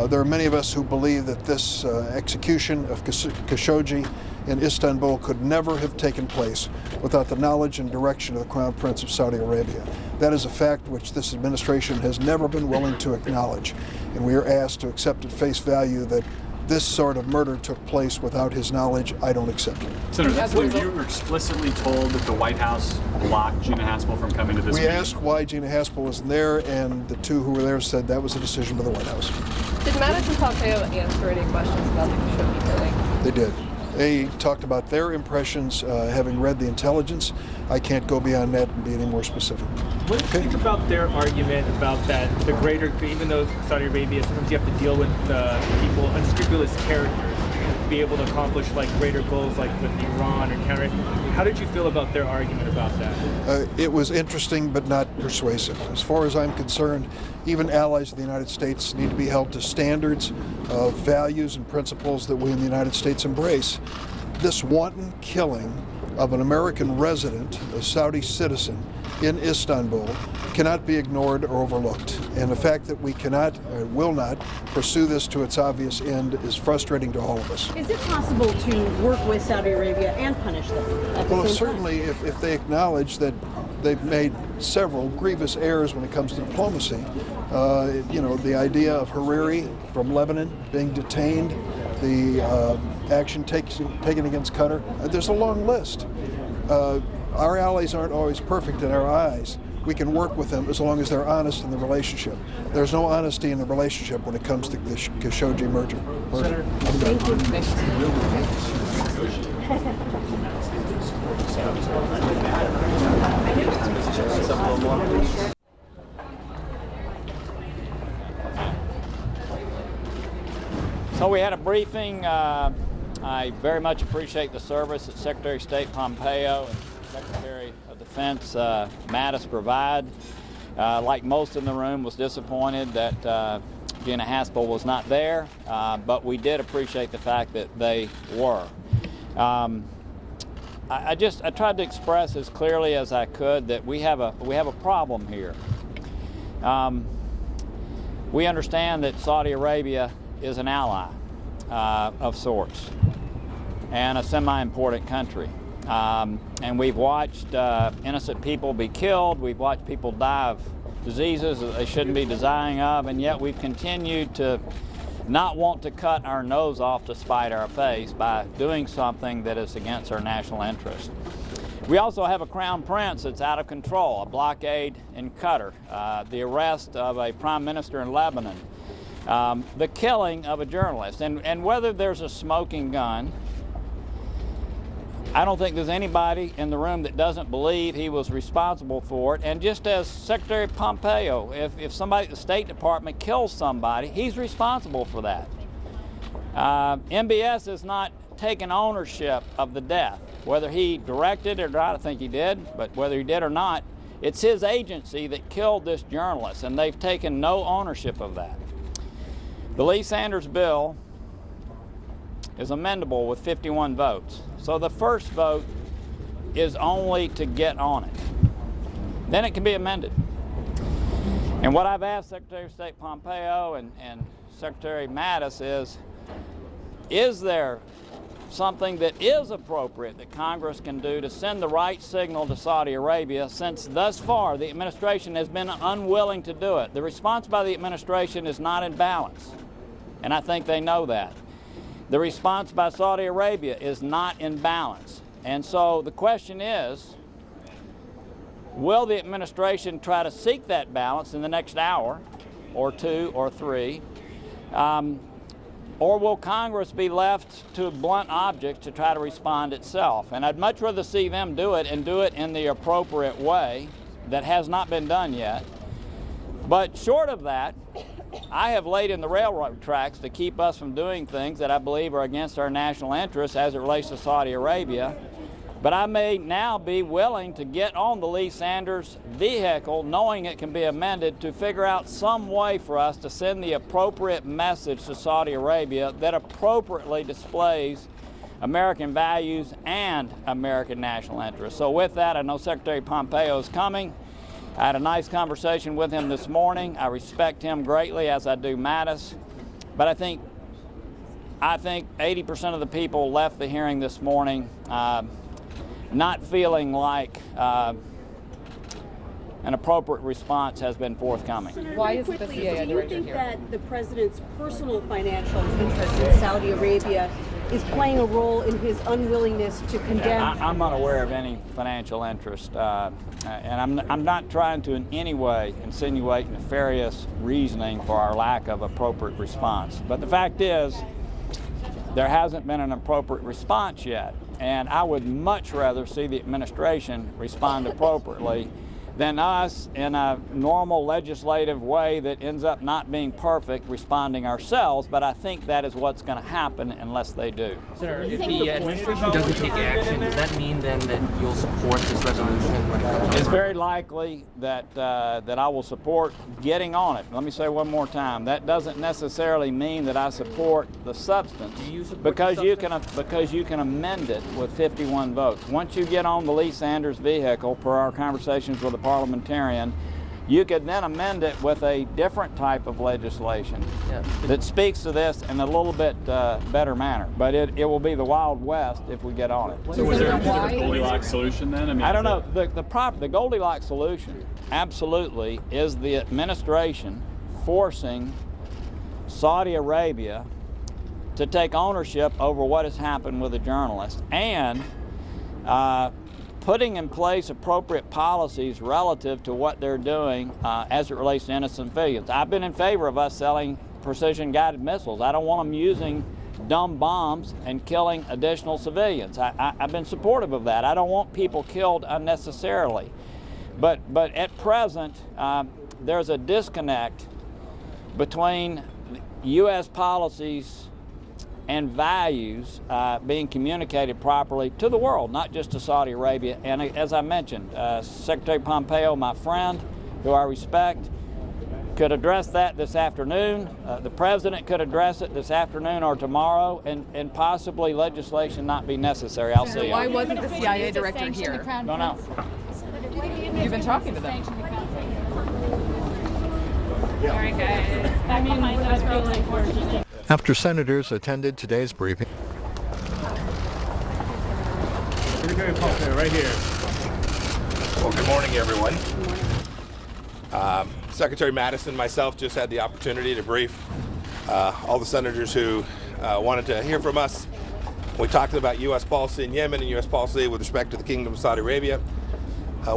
There are many of us who believe that this execution of Khashoggi in Istanbul could never have taken place without the knowledge and direction of the Crown Prince of Saudi Arabia. That is a fact which this administration has never been willing to acknowledge, and we are asked to accept at face value that this sort of murder took place without his knowledge. I don't accept it. Senator, you were explicitly told that the White House blocked Gina Haspel from coming to this meeting. We asked why Gina Haspel wasn't there, and the two who were there said that was a decision by the White House. Did Menendez and Pompeo answer any questions about the Khashoggi killing? They did. They talked about their impressions, having read the intelligence. I can't go beyond that and be any more specific. What do you think about their argument about that the greater, even though Saudi Arabia, sometimes you have to deal with people, unscrupulous characters, to be able to accomplish like greater goals like with Iran or counter. How did you feel about their argument about that? It was interesting but not persuasive. As far as I'm concerned, even allies of the United States need to be held to standards of values and principles that we in the United States embrace. This wanton killing of an American resident, a Saudi citizen, in Istanbul cannot be ignored or overlooked. And the fact that we cannot or will not pursue this to its obvious end is frustrating to all of us. Is it possible to work with Saudi Arabia and punish them? Well, certainly if they acknowledge that they've made several grievous errors when it comes to diplomacy. You know, the idea of Hariri from Lebanon being detained, the action taken against Qatar. There's a long list. Our allies aren't always perfect in our eyes. We can work with them as long as they're honest in the relationship. There's no honesty in the relationship when it comes to the Khashoggi murder. Thank you. So we had a briefing I very much appreciate the service that Secretary of State Pompeo and Secretary of Defense Mattis provide. Like most in the room, was disappointed that Gina Haspel was not there, but we did appreciate the fact that they were. I tried to express as clearly as I could that we have a problem here. We understand that Saudi Arabia is an ally of sorts and a semi-important country. And we've watched innocent people be killed. We've watched people die of diseases that they shouldn't be dying of, and yet we've continued to not want to cut our nose off to spite our face by doing something that is against our national interest. We also have a crown prince that's out of control, a blockade in Qatar, the arrest of a prime minister in Lebanon, the killing of a journalist. And whether there's a smoking gun, I don't think there's anybody in the room that doesn't believe he was responsible for it. And just as Secretary Pompeo, if somebody at the State Department kills somebody, he's responsible for that. MBS has not taken ownership of the death. Whether he directed it or not, I think he did, but whether he did or not, it's his agency that killed this journalist, and they've taken no ownership of that. The Lee Sanders bill is amendable with 51 votes. So the first vote is only to get on it. Then it can be amended. And what I've asked Secretary of State Pompeo and Secretary Mattis is there something that is appropriate that Congress can do to send the right signal to Saudi Arabia, since thus far the administration has been unwilling to do it. The response by the administration is not in balance, and I think they know that. The response by Saudi Arabia is not in balance. And so the question is, will the administration try to seek that balance in the next hour or two or three? Or will Congress be left to blunt objects to try to respond itself? And I'd much rather see them do it and do it in the appropriate way that has not been done yet. But short of that, I have laid in the railroad tracks to keep us from doing things that I believe are against our national interests as it relates to Saudi Arabia. But I may now be willing to get on the Lee Sanders vehicle, knowing it can be amended, to figure out some way for us to send the appropriate message to Saudi Arabia that appropriately displays American values and American national interests. So with that, I know Secretary Pompeo is coming. I had a nice conversation with him this morning. I respect him greatly, as I do Mattis. But I think 80% of the people left the hearing this morning not feeling like an appropriate response has been forthcoming. Why is the CIA director here? Do you think that the president's personal financial interest in Saudi Arabia is playing a role in his unwillingness to condemn? I'm unaware of any financial interest, and I'm not trying to in any way insinuate nefarious reasoning for our lack of appropriate response. But the fact is, there hasn't been an appropriate response yet, and I would much rather see the administration respond appropriately than us, in a normal legislative way that ends up not being perfect, responding ourselves. But I think that is what's going to happen unless they do. Senator, if the administration doesn't take action, does that mean then that you'll support this resolution when it comes on? It's very likely that that I will support getting on it. Let me say one more time. That doesn't necessarily mean that I support the substance, because you can amend it with 51 votes. Once you get on the Lee Sanders vehicle, per our conversations with the parliamentarian, you could then amend it with a different type of legislation that speaks to this in a little bit better manner. But it will be the Wild West if we get on it. So was there a Goldilocks solution then? I don't know. The Goldilocks solution absolutely is the administration forcing Saudi Arabia to take ownership over what has happened with the journalist, and putting in place appropriate policies relative to what they're doing as it relates to innocent civilians. I've been in favor of us selling precision-guided missiles. I don't want them using dumb bombs and killing additional civilians. I've been supportive of that. I don't want people killed unnecessarily. But at present, there's a disconnect between U.S. policies and values being communicated properly to the world, not just to Saudi Arabia. And as I mentioned, Secretary Pompeo, my friend, who I respect, could address that this afternoon. The President could address it this afternoon or tomorrow, and possibly legislation not be necessary. I'll see. Why wasn't the CIA director here? Don't know. You've been talking to them. All right, guys. I mean, that's really unfortunate. After senators attended today's briefing, Secretary Pompeo, right here. Well, good morning, everyone. Secretary Mattis and myself just had the opportunity to brief all the senators who wanted to hear from us. We talked about U.S. policy in Yemen and U.S. policy with respect to the Kingdom of Saudi Arabia.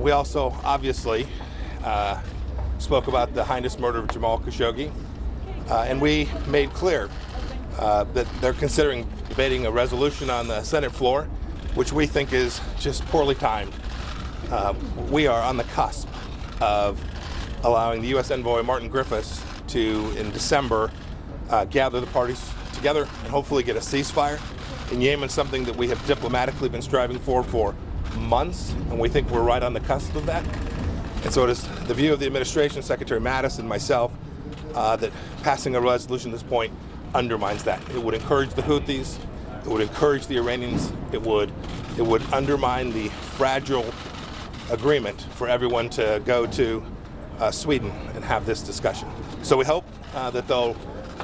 We also, obviously, spoke about the heinous murder of Jamal Khashoggi. And we made clear that they're considering debating a resolution on the Senate floor, which we think is just poorly timed. We are on the cusp of allowing the U.S. envoy Martin Griffiths to, in December, gather the parties together and hopefully get a ceasefire in Yemen, something that we have diplomatically been striving for months, and we think we're right on the cusp of that. And so it is the view of the administration, Secretary Mattis and myself, that passing a resolution at this point undermines that. It would encourage the Houthis, it would encourage the Iranians, it would undermine the fragile agreement for everyone to go to Sweden and have this discussion. So we hope that they'll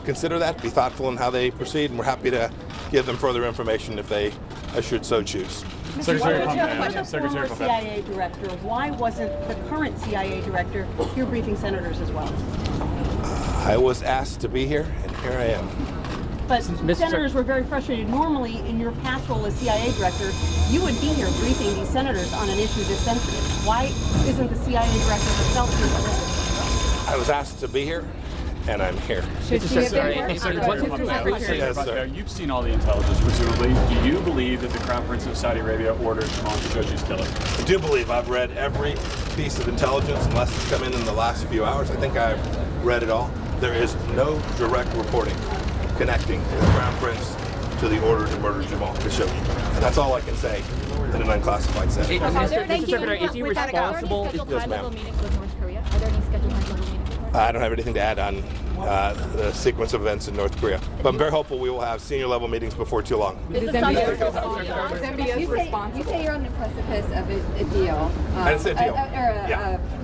consider that, be thoughtful in how they proceed, and we're happy to give them further information if they should so choose. Secretary Pompeo, former CIA director, why wasn't the current CIA director here briefing senators as well? I was asked to be here, and here I am. But senators were very frustrated. Normally, in your past role as CIA director, you would be here briefing these senators on an issue this sensitive. Why isn't the CIA director herself here with us? I was asked to be here, and I'm here. Yes, sir. You've seen all the intelligence, presumably. Do you believe that the Crown Prince of Saudi Arabia ordered Jamal Khashoggi's killing? I do believe. I've read every piece of intelligence, unless it's come in the last few hours. I think I've read it all. There is no direct reporting connecting the Crown Prince to the order to murder Jamal Khashoggi. And that's all I can say in an unclassified setting. Mr. Secretary, is he responsible? Yes, ma'am. Meetings with North Korea? Are there any scheduled high-level meetings? I don't have anything to add on the sequence of events in North Korea. But I'm very hopeful we will have senior-level meetings before too long. Is MBS responsible? You say you're on the precipice of a deal. I didn't say a deal.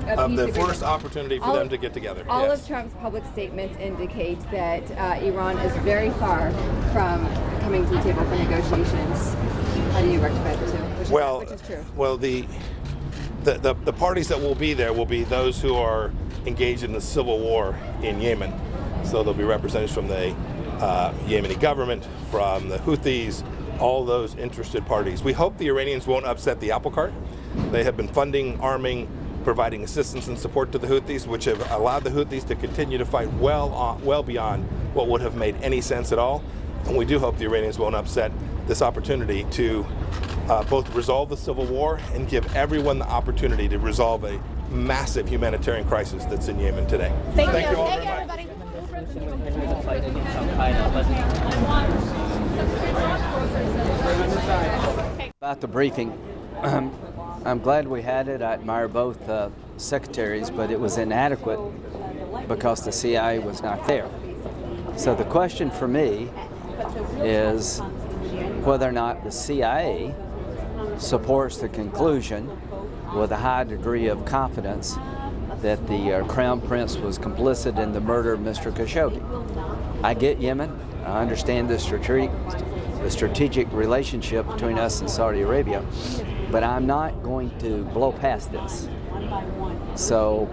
Of the peace first agreement. opportunity for them to get together. All Yes. of Trump's public statements indicate that Iran is very far from coming to the table for negotiations. How do you rectify the two? Which is true. Well, the parties that will be there will be those who are engaged in the civil war in Yemen. So there'll be representatives from the Yemeni government, from the Houthis, all those interested parties. We hope the Iranians won't upset the apple cart. They have been funding, arming, providing assistance and support to the Houthis, which have allowed the Houthis to continue to fight well beyond what would have made any sense at all. And we do hope the Iranians won't upset this opportunity to both resolve the civil war and give everyone the opportunity to resolve a massive humanitarian crisis that's in Yemen today. Thank you all Thank very you, much. everybody. About the briefing, I'm glad we had it. I admire both secretaries, but it was inadequate because the CIA was not there. So the question for me is whether or not the CIA supports the conclusion with a high degree of confidence that the Crown Prince was complicit in the murder of Mr. Khashoggi. I get Yemen. I understand the strategic relationship between us and Saudi Arabia, but I'm not going to blow past this. So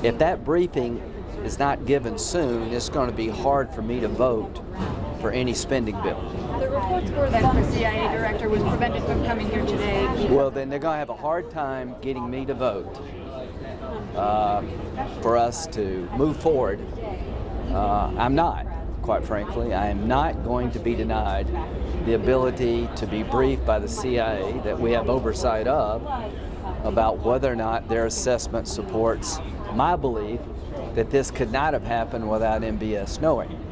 if that briefing is not given soon, it's going to be hard for me to vote for any spending bill. The reports were that the CIA director was prevented from coming here today. Well, then they're going to have a hard time getting me to vote for us to move forward. I'm not, quite frankly. I am not going to be denied the ability to be briefed by the CIA that we have oversight of about whether or not their assessment supports my belief that this could not have happened without MBS knowing.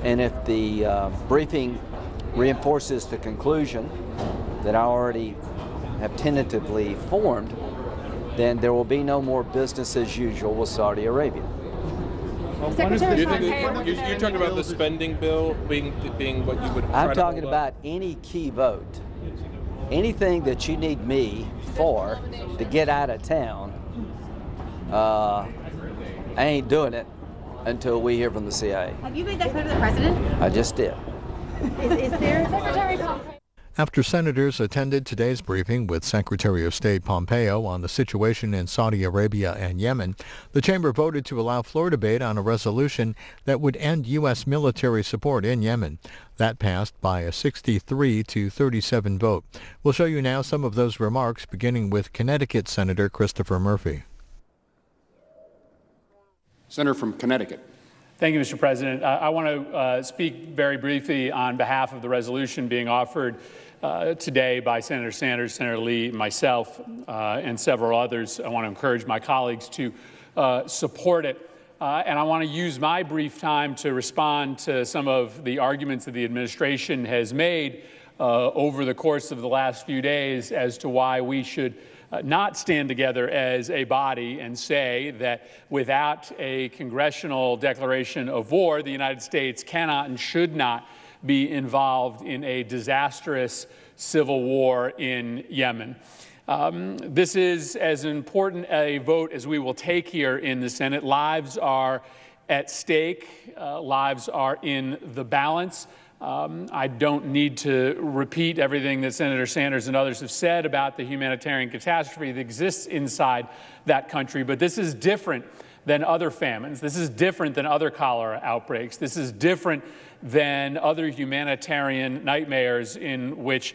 And if the briefing reinforces the conclusion that I already have tentatively formed, then there will be no more business as usual with Saudi Arabia. You're talking about the spending bill being what you would. I'm talking about any key vote. Anything that you need me for to get out of town, I ain't doing it until we hear from the CIA. Have you made that clear to the president? I just did. Is there Secretary Pompeo? After senators attended today's briefing with Secretary of State Pompeo on the situation in Saudi Arabia and Yemen, the chamber voted to allow floor debate on a resolution that would end U.S. military support in Yemen. That passed by a 63-37 vote. We'll show you now some of those remarks, beginning with Connecticut Senator Christopher Murphy. Senator from Connecticut. Thank you, Mr. President. I want to speak very briefly on behalf of the resolution being offered today by Senator Sanders, Senator Lee, myself, and several others. I want to encourage my colleagues to support it. And I want to use my brief time to respond to some of the arguments that the administration has made over the course of the last few days as to why we should not stand together as a body and say that without a congressional declaration of war, the United States cannot and should not be involved in a disastrous civil war in Yemen. This is as important a vote as we will take here in the Senate. Lives are at stake. Lives are in the balance. I don't need to repeat everything that Senator Sanders and others have said about the humanitarian catastrophe that exists inside that country, but this is different than other famines. This is different than other cholera outbreaks. This is different than other humanitarian nightmares in which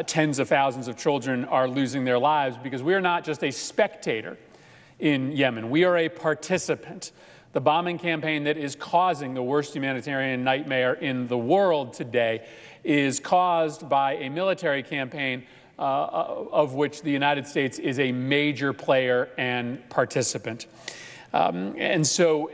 tens of thousands of children are losing their lives, because we are not just a spectator in Yemen. We are a participant. The bombing campaign that is causing the worst humanitarian nightmare in the world today is caused by a military campaign of which the United States is a major player and participant. And so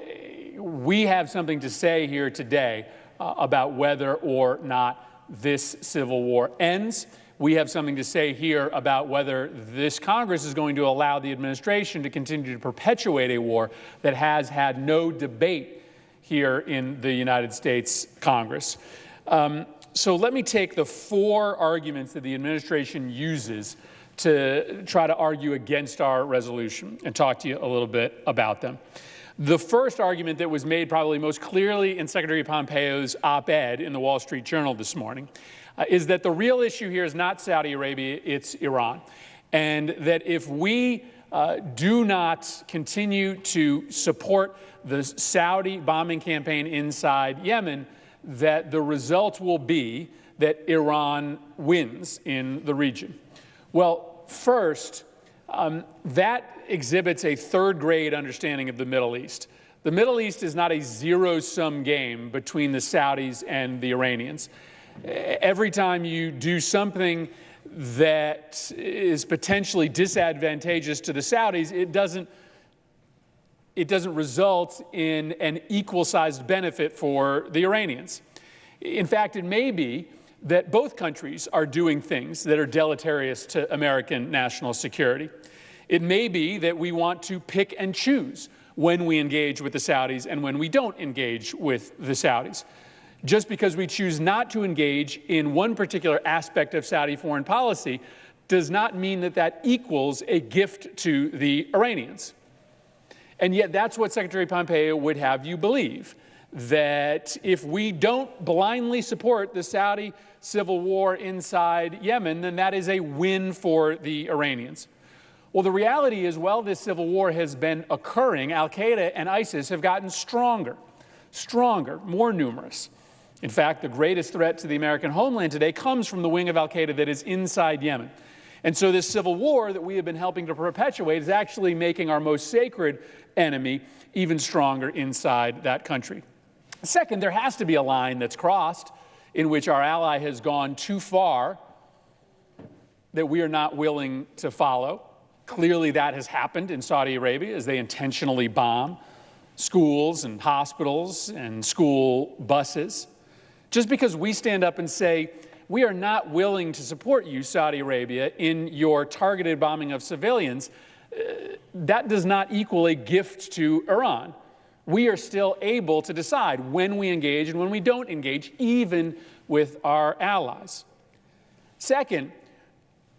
we have something to say here today about whether or not this civil war ends. We have something to say here about whether this Congress is going to allow the administration to continue to perpetuate a war that has had no debate here in the United States Congress. So let me take the four arguments that the administration uses to try to argue against our resolution and talk to you a little bit about them. The first argument that was made probably most clearly in Secretary Pompeo's op-ed in the Wall Street Journal this morning is that the real issue here is not Saudi Arabia, it's Iran. And that if we do not continue to support the Saudi bombing campaign inside Yemen, that the result will be that Iran wins in the region. Well, first, that exhibits a third-grade understanding of the Middle East. The Middle East is not a zero-sum game between the Saudis and the Iranians. Every time you do something that is potentially disadvantageous to the Saudis, it doesn't result in an equal-sized benefit for the Iranians. In fact, it may be that both countries are doing things that are deleterious to American national security. It may be that we want to pick and choose when we engage with the Saudis and when we don't engage with the Saudis. Just because we choose not to engage in one particular aspect of Saudi foreign policy does not mean that that equals a gift to the Iranians. And yet that's what Secretary Pompeo would have you believe, that if we don't blindly support the Saudi civil war inside Yemen, then that is a win for the Iranians. Well, the reality is, while this civil war has been occurring, Al-Qaeda and ISIS have gotten stronger, more numerous. In fact, the greatest threat to the American homeland today comes from the wing of Al-Qaeda that is inside Yemen. And so this civil war that we have been helping to perpetuate is actually making our most sacred enemy even stronger inside that country. Second, there has to be a line that's crossed in which our ally has gone too far that we are not willing to follow. Clearly that has happened in Saudi Arabia as they intentionally bomb schools and hospitals and school buses. Just because we stand up and say, we are not willing to support you, Saudi Arabia, in your targeted bombing of civilians, that does not equal a gift to Iran. We are still able to decide when we engage and when we don't engage, even with our allies. Second,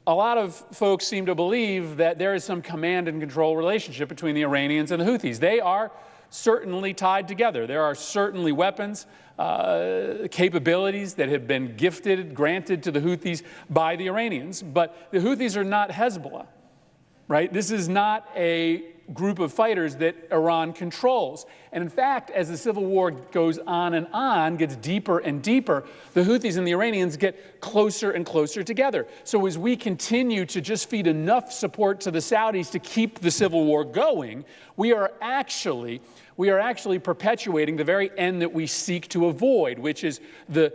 a lot of folks seem to believe that there is some command and control relationship between the Iranians and the Houthis. They are certainly tied together. There are certainly weapons, capabilities that have been granted to the Houthis by the Iranians. But the Houthis are not Hezbollah, right? This is not a group of fighters that Iran controls. And in fact, as the civil war goes on and on, gets deeper and deeper, the Houthis and the Iranians get closer and closer together. So as we continue to just feed enough support to the Saudis to keep the civil war going, we are actually perpetuating the very end that we seek to avoid, which is the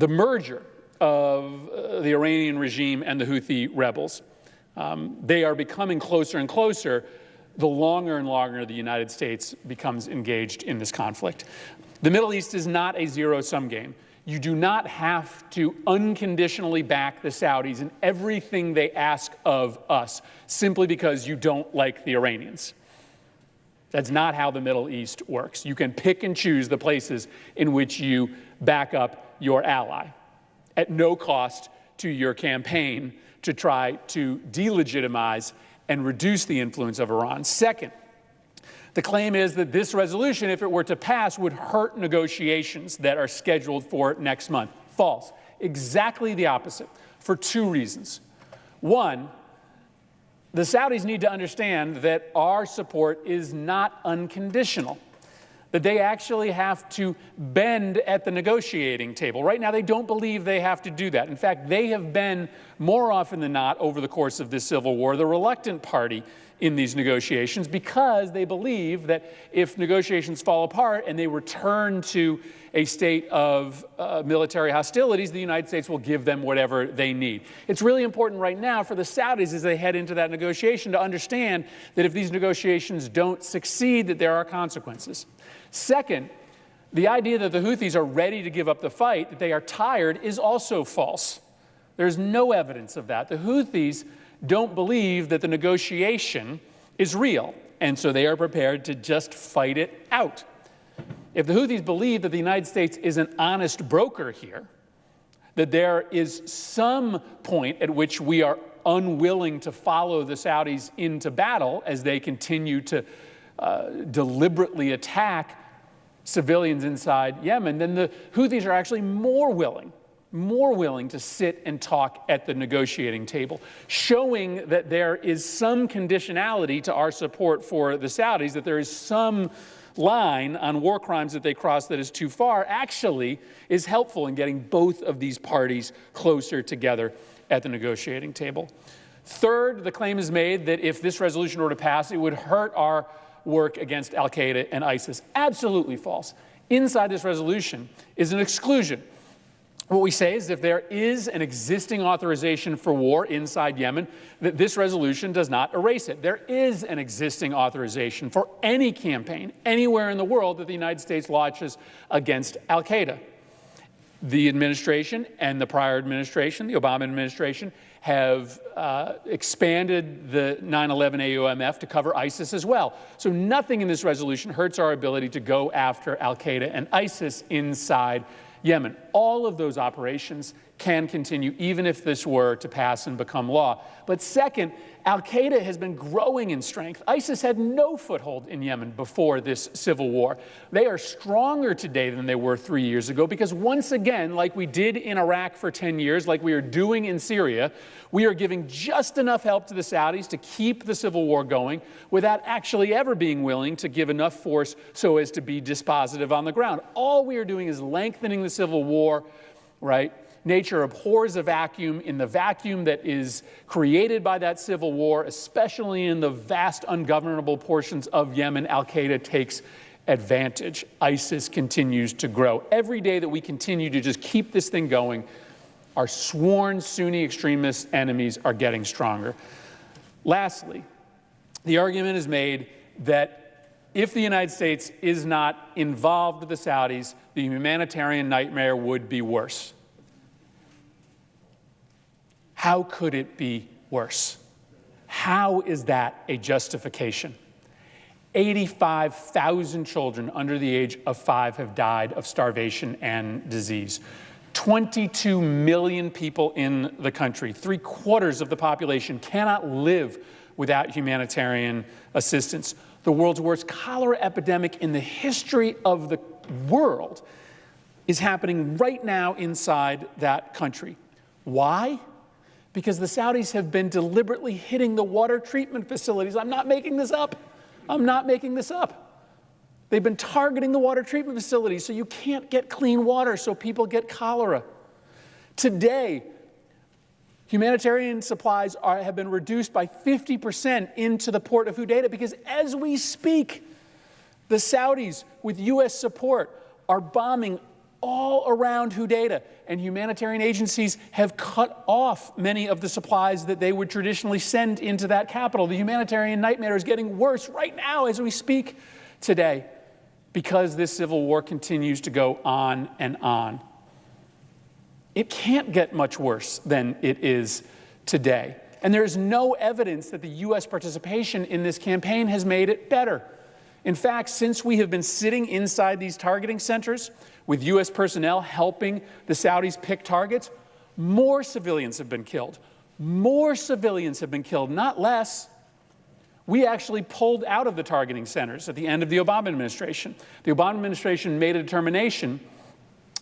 merger of the Iranian regime and the Houthi rebels. They are becoming closer and closer the longer and longer the United States becomes engaged in this conflict. The Middle East is not a zero-sum game. You do not have to unconditionally back the Saudis in everything they ask of us simply because you don't like the Iranians. That's not how the Middle East works. You can pick and choose the places in which you back up your ally at no cost to your campaign to try to delegitimize and reduce the influence of Iran. Second, the claim is that this resolution, if it were to pass, would hurt negotiations that are scheduled for next month. False. Exactly the opposite, for two reasons. One, the Saudis need to understand that our support is not unconditional, that they actually have to bend at the negotiating table. Right now, they don't believe they have to do that. In fact, they have been, more often than not, over the course of this civil war, the reluctant party in these negotiations because they believe that if negotiations fall apart and they return to a state of military hostilities, the United States will give them whatever they need. It's really important right now for the Saudis as they head into that negotiation to understand that if these negotiations don't succeed, that there are consequences. Second, the idea that the Houthis are ready to give up the fight, that they are tired, is also false. There's no evidence of that. The Houthis don't believe that the negotiation is real, and so they are prepared to just fight it out. If the Houthis believe that the United States is an honest broker here, that there is some point at which we are unwilling to follow the Saudis into battle as they continue to deliberately attack civilians inside Yemen, then the Houthis are actually more willing to sit and talk at the negotiating table, showing that there is some conditionality to our support for the Saudis, that there is some line on war crimes that they cross that is too far, actually is helpful in getting both of these parties closer together at the negotiating table. Third, the claim is made that if this resolution were to pass, it would hurt our work against al-Qaeda and ISIS. Absolutely false. Inside this resolution is an exclusion. What we say is if there is an existing authorization for war inside Yemen, that this resolution does not erase it. There is an existing authorization for any campaign anywhere in the world that the United States launches against al-Qaeda. The administration and the prior administration, the Obama administration, have expanded the 9/11 AUMF to cover ISIS as well. So nothing in this resolution hurts our ability to go after al-Qaeda and ISIS inside Yemen. All of those operations can continue even if this were to pass and become law. But second, al-Qaeda has been growing in strength. ISIS had no foothold in Yemen before this civil war. They are stronger today than they were 3 years ago because once again, like we did in Iraq for 10 years, like we are doing in Syria, we are giving just enough help to the Saudis to keep the civil war going without actually ever being willing to give enough force so as to be dispositive on the ground. All we are doing is lengthening the civil war, right? Nature abhors a vacuum. In the vacuum that is created by that civil war, especially in the vast ungovernable portions of Yemen, al-Qaeda takes advantage. ISIS continues to grow. Every day that we continue to just keep this thing going, our sworn Sunni extremist enemies are getting stronger. Lastly, the argument is made that if the United States is not involved with the Saudis, the humanitarian nightmare would be worse. How could it be worse? How is that a justification? 85,000 children under the age of 5 have died of starvation and disease. 22 million people in the country, 3/4 of the population, cannot live without humanitarian assistance. The world's worst cholera epidemic in the history of the world is happening right now inside that country. Why? Because the Saudis have been deliberately hitting the water treatment facilities. I'm not making this up. I'm not making this up. They've been targeting the water treatment facilities so you can't get clean water, so people get cholera. Today, humanitarian supplies have been reduced by 50% into the port of Hodeidah because as we speak, the Saudis, with U.S. support, are bombing all around Hodeidah, and humanitarian agencies have cut off many of the supplies that they would traditionally send into that capital. The humanitarian nightmare is getting worse right now as we speak today because this civil war continues to go on and on. It can't get much worse than it is today. And there is no evidence that the U.S. participation in this campaign has made it better. In fact, since we have been sitting inside these targeting centers with U.S. personnel helping the Saudis pick targets, more civilians have been killed. More civilians have been killed, not less. We actually pulled out of the targeting centers at the end of the Obama administration. The Obama administration made a determination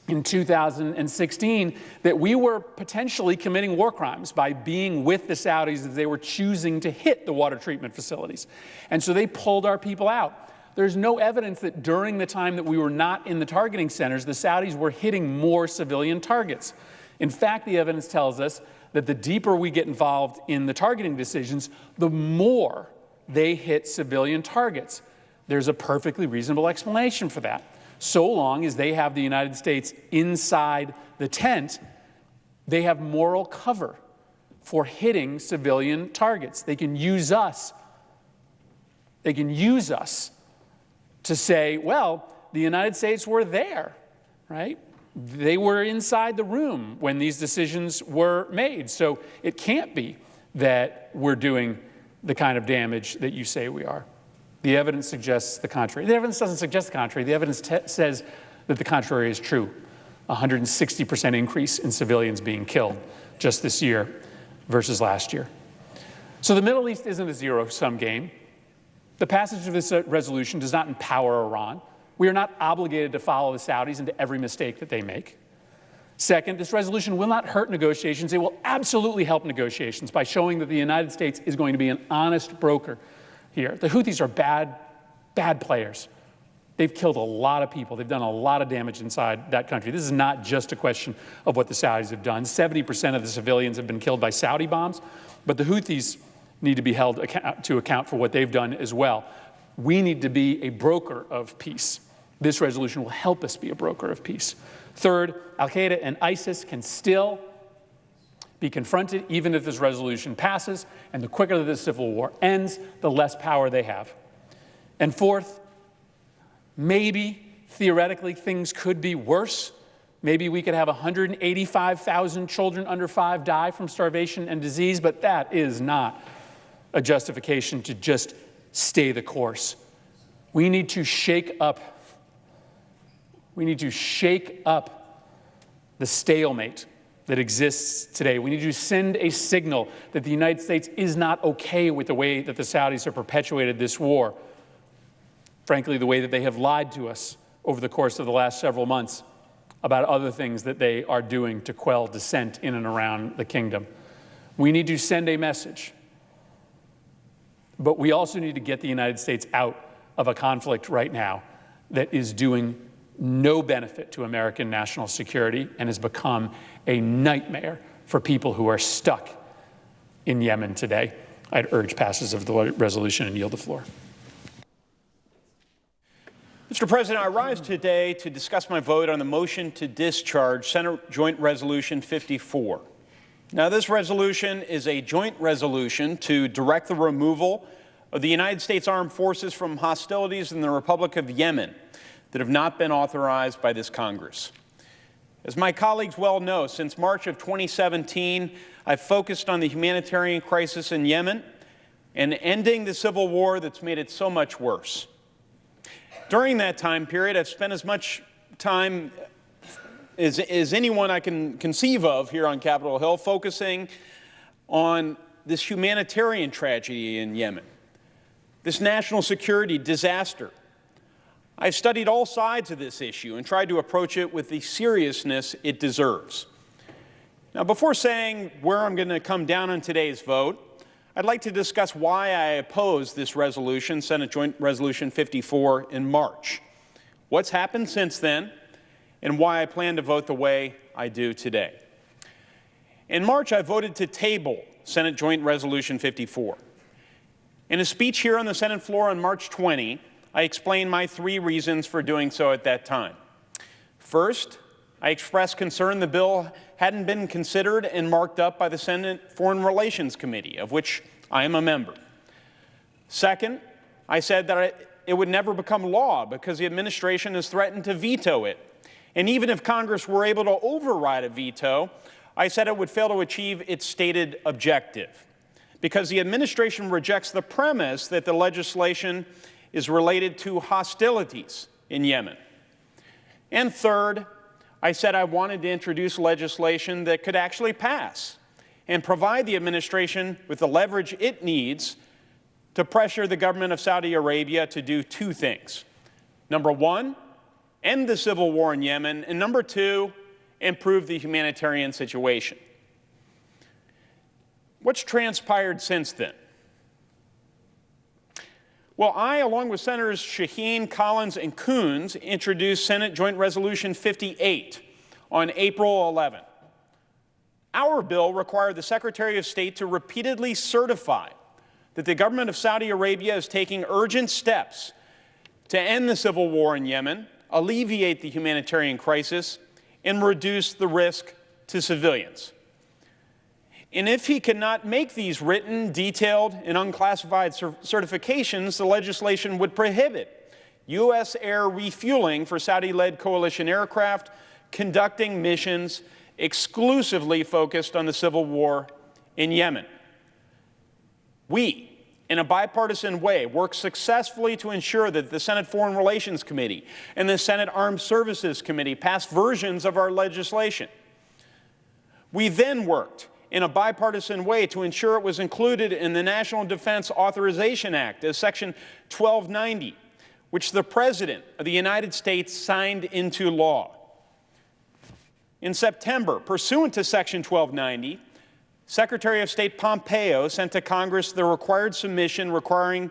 in 2016 that we were potentially committing war crimes by being with the Saudis as they were choosing to hit the water treatment facilities. And so they pulled our people out. There's no evidence that during the time that we were not in the targeting centers, the Saudis were hitting more civilian targets. In fact, the evidence tells us that the deeper we get involved in the targeting decisions, the more they hit civilian targets. There's a perfectly reasonable explanation for that. So long as they have the United States inside the tent, they have moral cover for hitting civilian targets. They can use us. They can use us to say, well, the United States were there, right? They were inside the room when these decisions were made. So it can't be that we're doing the kind of damage that you say we are. The evidence suggests the contrary. The evidence doesn't suggest the contrary. The evidence says that the contrary is true. 160% increase in civilians being killed just this year versus last year. So the Middle East isn't a zero-sum game. The passage of this resolution does not empower Iran. We are not obligated to follow the Saudis into every mistake that they make. Second, this resolution will not hurt negotiations. It will absolutely help negotiations by showing that the United States is going to be an honest broker here. The Houthis are bad players. They've killed a lot of people. They've done a lot of damage inside that country. This is not just a question of what the Saudis have done. 70% of the civilians have been killed by Saudi bombs, but the Houthis need to be held to account for what they've done as well. We need to be a broker of peace. This resolution will help us be a broker of peace. Third, al-Qaeda and ISIS can still be confronted even if this resolution passes, and the quicker that this civil war ends, the less power they have. And fourth, maybe, theoretically, things could be worse. Maybe we could have 185,000 children under 5 die from starvation and disease, but that is not a justification to just stay the course. We need to shake up. We need to shake up the stalemate that exists today. We need to send a signal that the United States is not okay with the way that the Saudis have perpetuated this war. Frankly, the way that they have lied to us over the course of the last several months about other things that they are doing to quell dissent in and around the kingdom. We need to send a message. But we also need to get the United States out of a conflict right now that is doing no benefit to American national security and has become a nightmare for people who are stuck in Yemen today. I'd urge passage of the resolution and yield the floor. Mr. President, I rise today to discuss my vote on the motion to discharge Senate Joint Resolution 54. Now, this resolution is a joint resolution to direct the removal of the United States Armed Forces from hostilities in the Republic of Yemen that have not been authorized by this Congress. As my colleagues well know, since March of 2017, I've focused on the humanitarian crisis in Yemen and ending the civil war that's made it so much worse. During that time period, I've spent as much time as anyone I can conceive of here on Capitol Hill focusing on this humanitarian tragedy in Yemen, this national security disaster. I've studied all sides of this issue and tried to approach it with the seriousness it deserves. Now, before saying where I'm going to come down on today's vote, I'd like to discuss why I opposed this resolution, Senate Joint Resolution 54, in March, what's happened since then, and why I plan to vote the way I do today. In March, I voted to table Senate Joint Resolution 54. In a speech here on the Senate floor on March 20, I explained my 3 reasons for doing so at that time. First, I expressed concern the bill hadn't been considered and marked up by the Senate Foreign Relations Committee, of which I am a member. Second, I said that it would never become law because the administration has threatened to veto it. And even if Congress were able to override a veto, I said it would fail to achieve its stated objective because the administration rejects the premise that the legislation is related to hostilities in Yemen. And third, I said I wanted to introduce legislation that could actually pass and provide the administration with the leverage it needs to pressure the government of Saudi Arabia to do 2 things. Number 1, end the civil war in Yemen, and number 2, improve the humanitarian situation. What's transpired since then? Well, I, along with Senators Shaheen, Collins, and Coons, introduced Senate Joint Resolution 58 on April 11. Our bill required the Secretary of State to repeatedly certify that the government of Saudi Arabia is taking urgent steps to end the civil war in Yemen, alleviate the humanitarian crisis, and reduce the risk to civilians. And if he cannot make these written, detailed, and unclassified certifications, the legislation would prohibit U.S. air refueling for Saudi-led coalition aircraft conducting missions exclusively focused on the civil war in Yemen. We, in a bipartisan way, worked successfully to ensure that the Senate Foreign Relations Committee and the Senate Armed Services Committee passed versions of our legislation. We then worked in a bipartisan way to ensure it was included in the National Defense Authorization Act as Section 1290, which the President of the United States signed into law. In September, pursuant to Section 1290, Secretary of State Pompeo sent to Congress the required submission regarding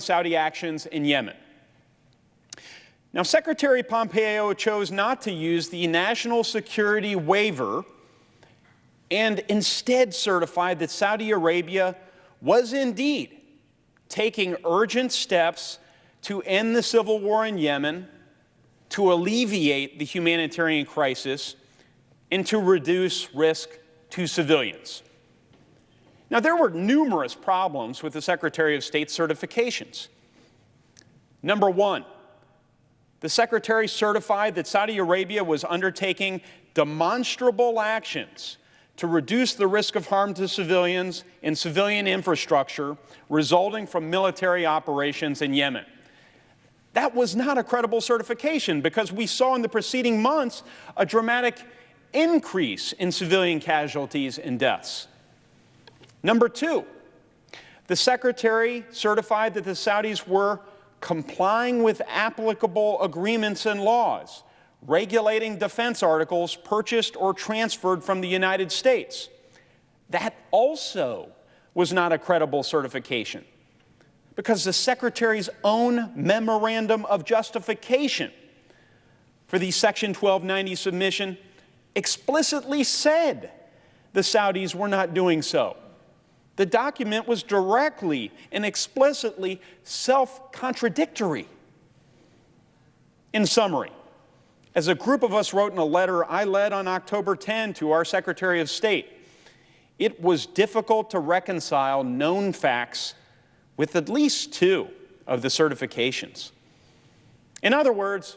Saudi actions in Yemen. Now, Secretary Pompeo chose not to use the national security waiver and instead certified that Saudi Arabia was indeed taking urgent steps to end the civil war in Yemen, to alleviate the humanitarian crisis, and to reduce risk to civilians. Now, there were numerous problems with the Secretary of State's certifications. Number 1, the Secretary certified that Saudi Arabia was undertaking demonstrable actions to reduce the risk of harm to civilians and civilian infrastructure resulting from military operations in Yemen. That was not a credible certification because we saw in the preceding months a dramatic increase in civilian casualties and deaths. Number 2, the Secretary certified that the Saudis were complying with applicable agreements and laws, regulating defense articles purchased or transferred from the United States. That also was not a credible certification because the Secretary's own memorandum of justification for the Section 1290 submission explicitly said the Saudis were not doing so. The document was directly and explicitly self-contradictory. In summary, as a group of us wrote in a letter I led on October 10 to our Secretary of State, it was difficult to reconcile known facts with at least 2 of the certifications. In other words,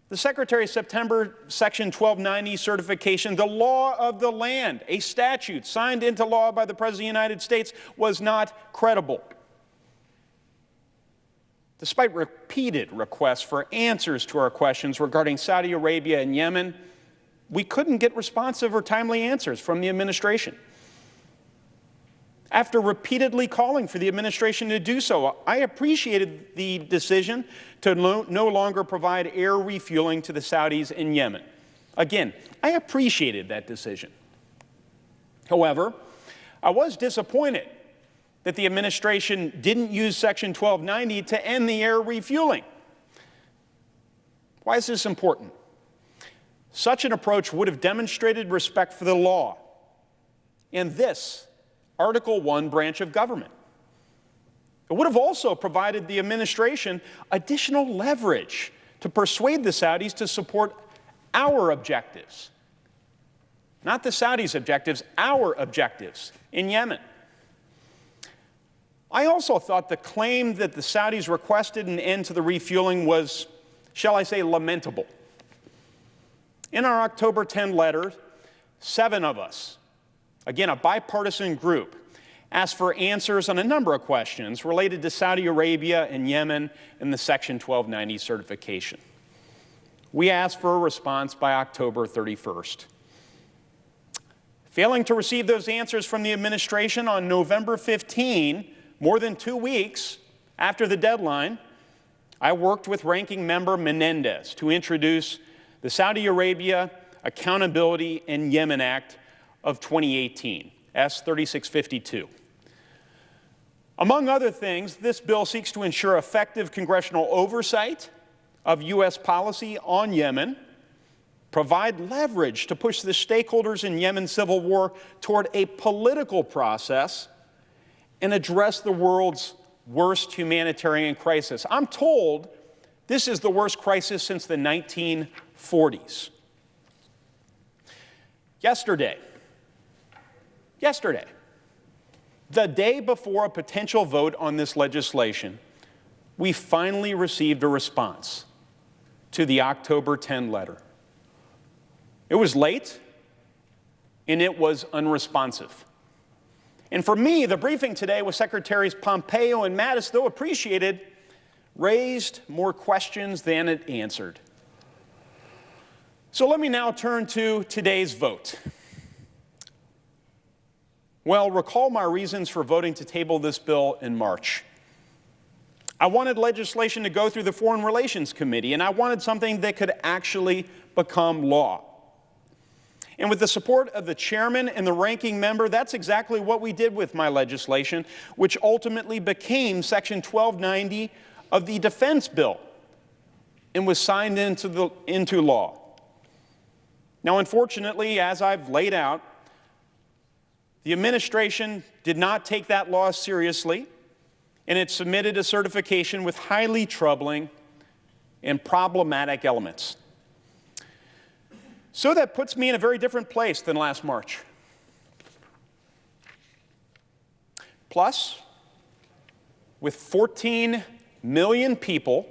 the Secretary's September Section 1290 certification, the law of the land, a statute signed into law by the President of the United States, was not credible. Despite repeated requests for answers to our questions regarding Saudi Arabia and Yemen, we couldn't get responsive or timely answers from the administration. After repeatedly calling for the administration to do so, I appreciated the decision to no longer provide air refueling to the Saudis in Yemen. Again, I appreciated that decision. However, I was disappointed that the administration didn't use Section 1290 to end the air refueling. Why is this important? Such an approach would have demonstrated respect for the law and this Article 1 branch of government. It would have also provided the administration additional leverage to persuade the Saudis to support our objectives. Not the Saudis' objectives, our objectives in Yemen. I also thought the claim that the Saudis requested an end to the refueling was, shall I say, lamentable. In our October 10 letter, 7 of us, again, a bipartisan group, asked for answers on a number of questions related to Saudi Arabia and Yemen and the Section 1290 certification. We asked for a response by October 31st. Failing to receive those answers from the administration on November 15, more than 2 weeks after the deadline, I worked with Ranking Member Menendez to introduce the Saudi Arabia Accountability in Yemen Act of 2018, S 3652. Among other things, this bill seeks to ensure effective congressional oversight of U.S. policy on Yemen, provide leverage to push the stakeholders in Yemen's civil war toward a political process, and address the world's worst humanitarian crisis. I'm told this is the worst crisis since the 1940s. Yesterday, the day before a potential vote on this legislation, we finally received a response to the October 10 letter. It was late, and it was unresponsive. And for me, the briefing today with Secretaries Pompeo and Mattis, though appreciated, raised more questions than it answered. So let me now turn to today's vote. Well, recall my reasons for voting to table this bill in March. I wanted legislation to go through the Foreign Relations Committee, and I wanted something that could actually become law. And with the support of the chairman and the ranking member, that's exactly what we did with my legislation, which ultimately became Section 1290 of the defense bill and was signed into law. Now, unfortunately, as I've laid out, the administration did not take that law seriously, and it submitted a certification with highly troubling and problematic elements. So that puts me in a very different place than last March. Plus, with 14 million people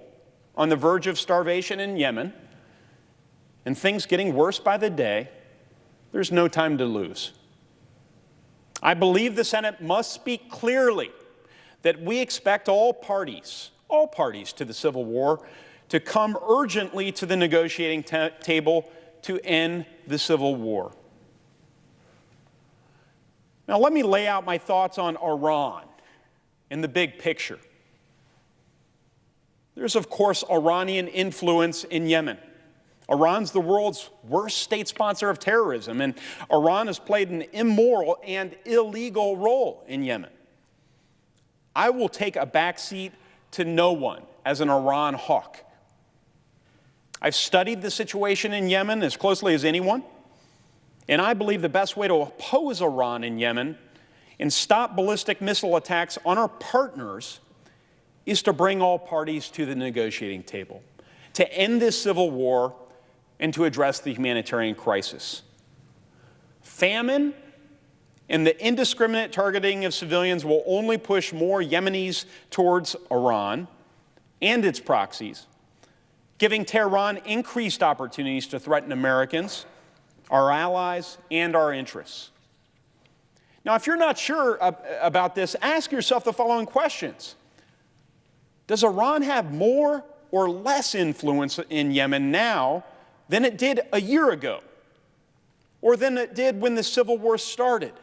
on the verge of starvation in Yemen, and things getting worse by the day, there's no time to lose. I believe the Senate must speak clearly that we expect all parties to the Civil War to come urgently to the negotiating table to end the Civil War. Now, let me lay out my thoughts on Iran in the big picture. There's, of course, Iranian influence in Yemen. Iran's the world's worst state sponsor of terrorism, and Iran has played an immoral and illegal role in Yemen. I will take a backseat to no one as an Iran hawk. I've studied the situation in Yemen as closely as anyone, and I believe the best way to oppose Iran in Yemen and stop ballistic missile attacks on our partners is to bring all parties to the negotiating table, to end this civil war and to address the humanitarian crisis. Famine And the indiscriminate targeting of civilians will only push more Yemenis towards Iran and its proxies, giving Tehran increased opportunities to threaten Americans, our allies, and our interests. Now, if you're not sure about this, ask yourself the following questions. Does Iran have more or less influence in Yemen now than it did a year ago, or than it did when the civil war started?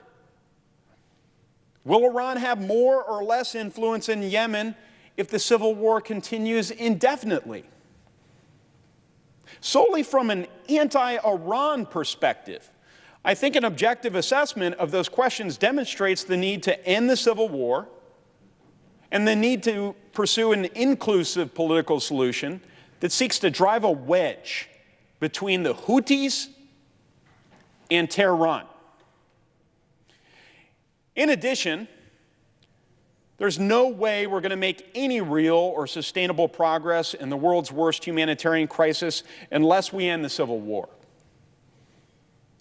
Will Iran have more or less influence in Yemen if the civil war continues indefinitely? Solely from an anti-Iran perspective, I think an objective assessment of those questions demonstrates the need to end the civil war and the need to pursue an inclusive political solution that seeks to drive a wedge between the Houthis and Tehran. In addition, there's no way we're going to make any real or sustainable progress in the world's worst humanitarian crisis unless we end the civil war.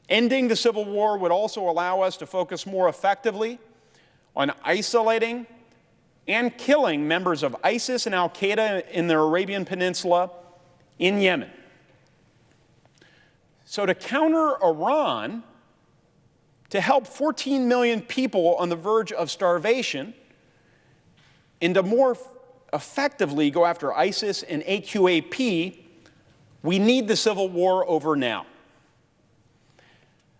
Ending the civil war would also allow us to focus more effectively on isolating and killing members of ISIS and al-Qaeda in the Arabian Peninsula in Yemen. So to counter Iran, to help 14 million people on the verge of starvation, and to more effectively go after ISIS and AQAP, we need the civil war over now.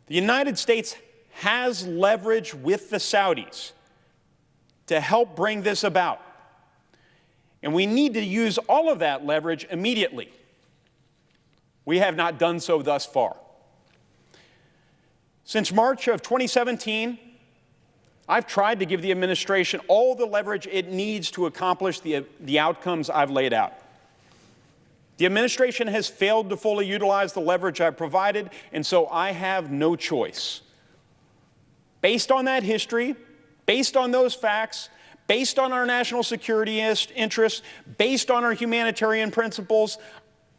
The United States has leverage with the Saudis to help bring this about. And we need to use all of that leverage immediately. We have not done so thus far. Since March of 2017, I've tried to give the administration all the leverage it needs to accomplish the outcomes I've laid out. The administration has failed to fully utilize the leverage I've provided, and so I have no choice. Based on that history, based on those facts, based on our national security interests, based on our humanitarian principles,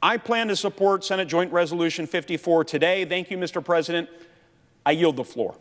I plan to support Senate Joint Resolution 54 today. Thank you, Mr. President. I yield the floor.